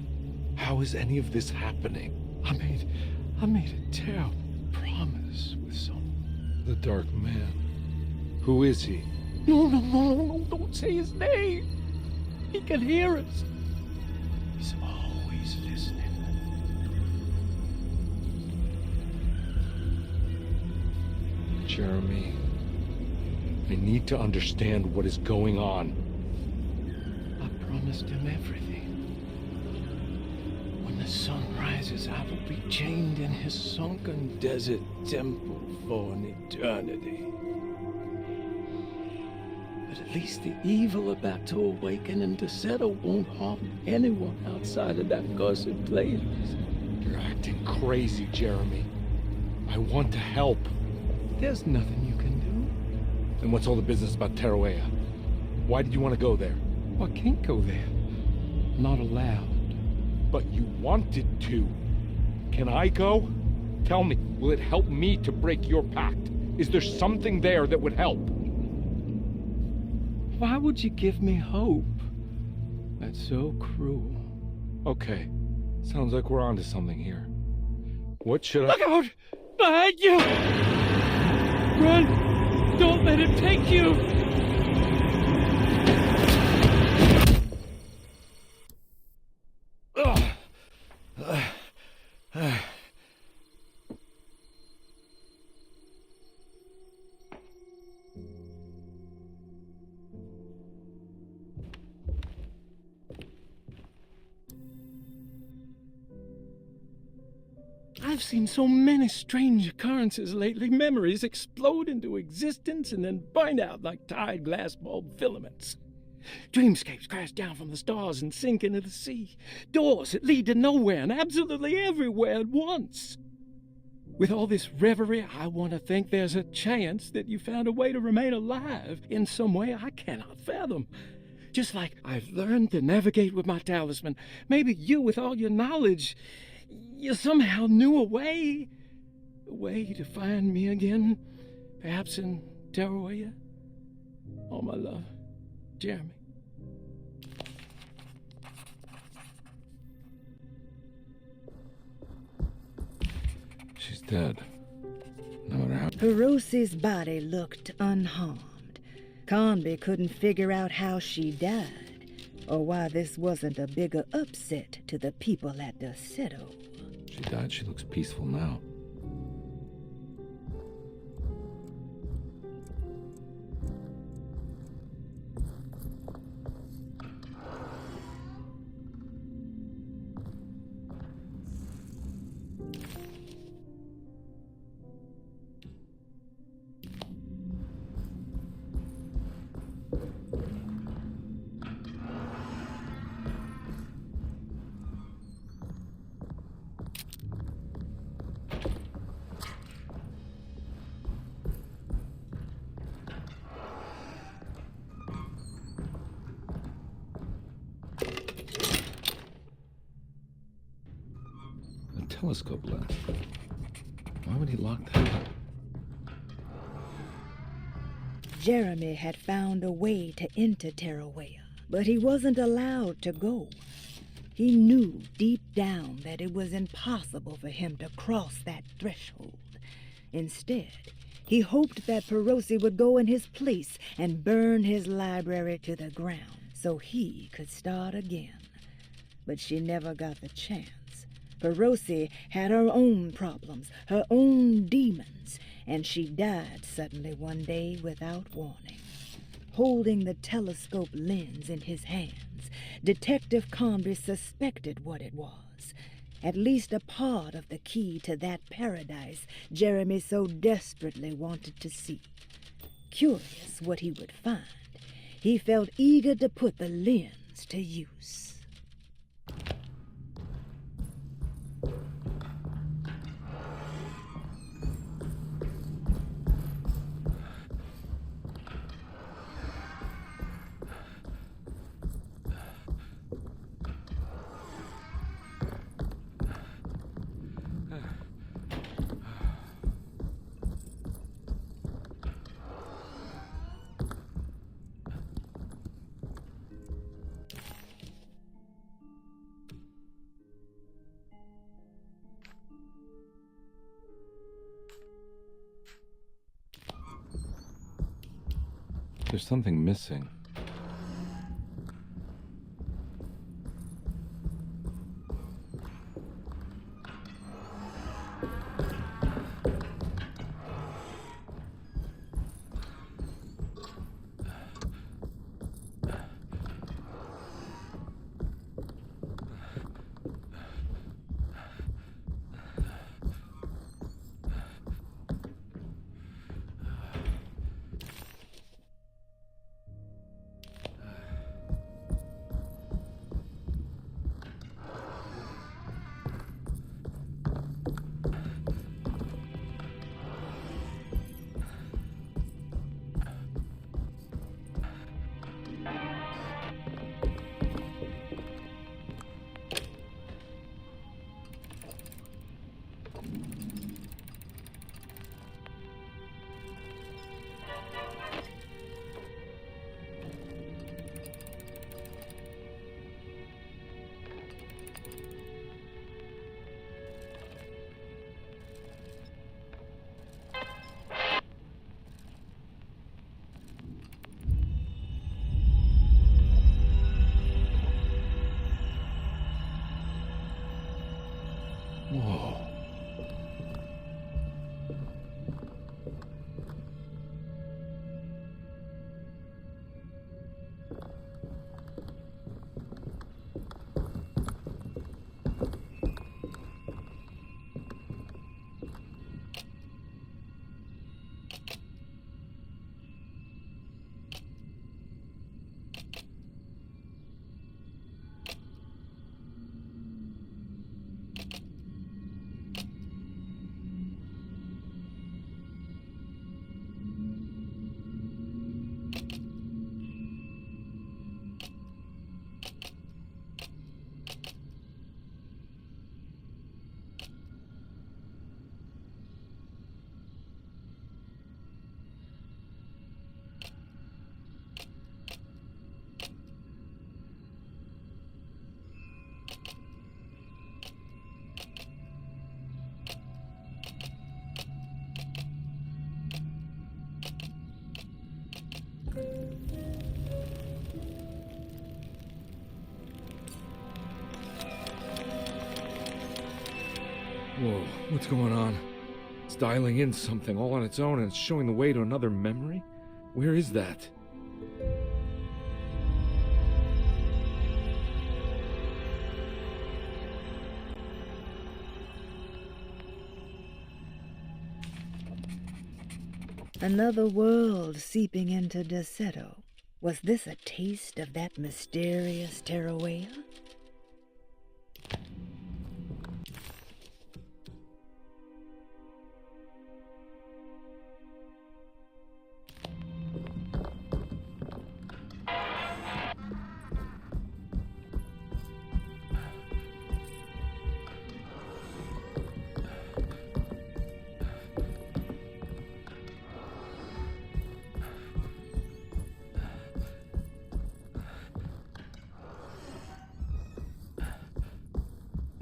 Speaker 2: How is any of this happening?
Speaker 9: I made a terrible promise with someone.
Speaker 2: The Dark Man. Who is he?
Speaker 9: No, don't say his name. He can hear us. He's a She's listening.
Speaker 2: Jeremy, I need to understand what is going on.
Speaker 9: I promised him everything. When the sun rises, I will be chained in his sunken desert temple for an eternity. But at least the evil about to awaken in Derceto won't harm anyone outside of that cursed place.
Speaker 2: You're acting crazy, Jeremy. I want to help.
Speaker 9: There's nothing you can do.
Speaker 2: And what's all the business about Tarawea? Why did you want to go there?
Speaker 9: I can't go there. Not allowed.
Speaker 2: But you wanted to. Can I go? Tell me, will it help me to break your pact? Is there something there that would help?
Speaker 9: Why would you give me hope? That's so cruel.
Speaker 2: Okay, sounds like we're onto something here. What should I—
Speaker 9: Look out! Behind you! Run! Don't let it take you! I've seen so many strange occurrences lately. Memories explode into existence and then burn out like tired glass bulb filaments. Dreamscapes crash down from the stars and sink into the sea. Doors that lead to nowhere and absolutely everywhere at once. With all this reverie, I want to think there's a chance that you found a way to remain alive in some way I cannot fathom. Just like I've learned to navigate with my talisman. Maybe you, with all your knowledge, you somehow knew a way to find me again, perhaps in Tarawea. All my love, Jeremy.
Speaker 2: She's dead. No matter how—
Speaker 6: Hirosi's body looked unharmed. Carnby couldn't figure out how she died, or why this wasn't a bigger upset to the people at Derceto.
Speaker 2: She died. She looks peaceful now. Telescope lens. Why would he lock that up?
Speaker 6: Jeremy had found a way to enter Tarawea, but he wasn't allowed to go. He knew deep down that it was impossible for him to cross that threshold. Instead, he hoped that Perosi would go in his place and burn his library to the ground so he could start again. But she never got the chance. Perosi had her own problems, her own demons, and she died suddenly one day without warning. Holding the telescope lens in his hands, Detective Carnby suspected what it was. At least a part of the key to that paradise Jeremy so desperately wanted to see. Curious what he would find, he felt eager to put the lens to use.
Speaker 2: There's something missing. Whoa, what's going on? It's dialing in something all on its own and it's showing the way to another memory? Where is that?
Speaker 6: Another world seeping into Derceto. Was this a taste of that mysterious Terrawea?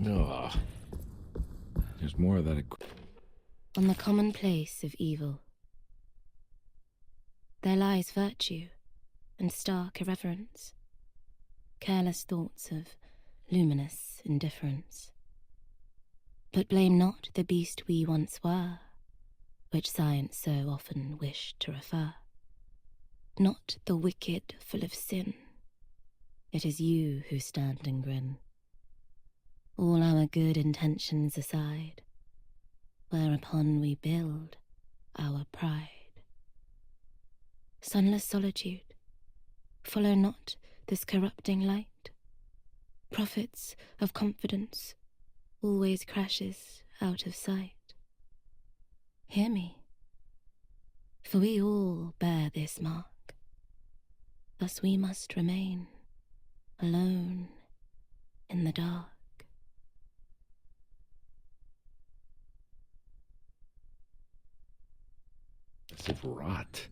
Speaker 2: Ugh. There's more of that.
Speaker 14: On the commonplace of evil, there lies virtue and stark irreverence, careless thoughts of luminous indifference. But blame not the beast we once were, which science so often wished to refer. Not the wicked full of sin, it is you who stand and grin. All our good intentions aside, whereupon we build our pride. Sunless solitude, follow not this corrupting light. Prophets of confidence always crashes out of sight. Hear me, for we all bear this mark. Thus we must remain alone in the dark.
Speaker 2: As if rot.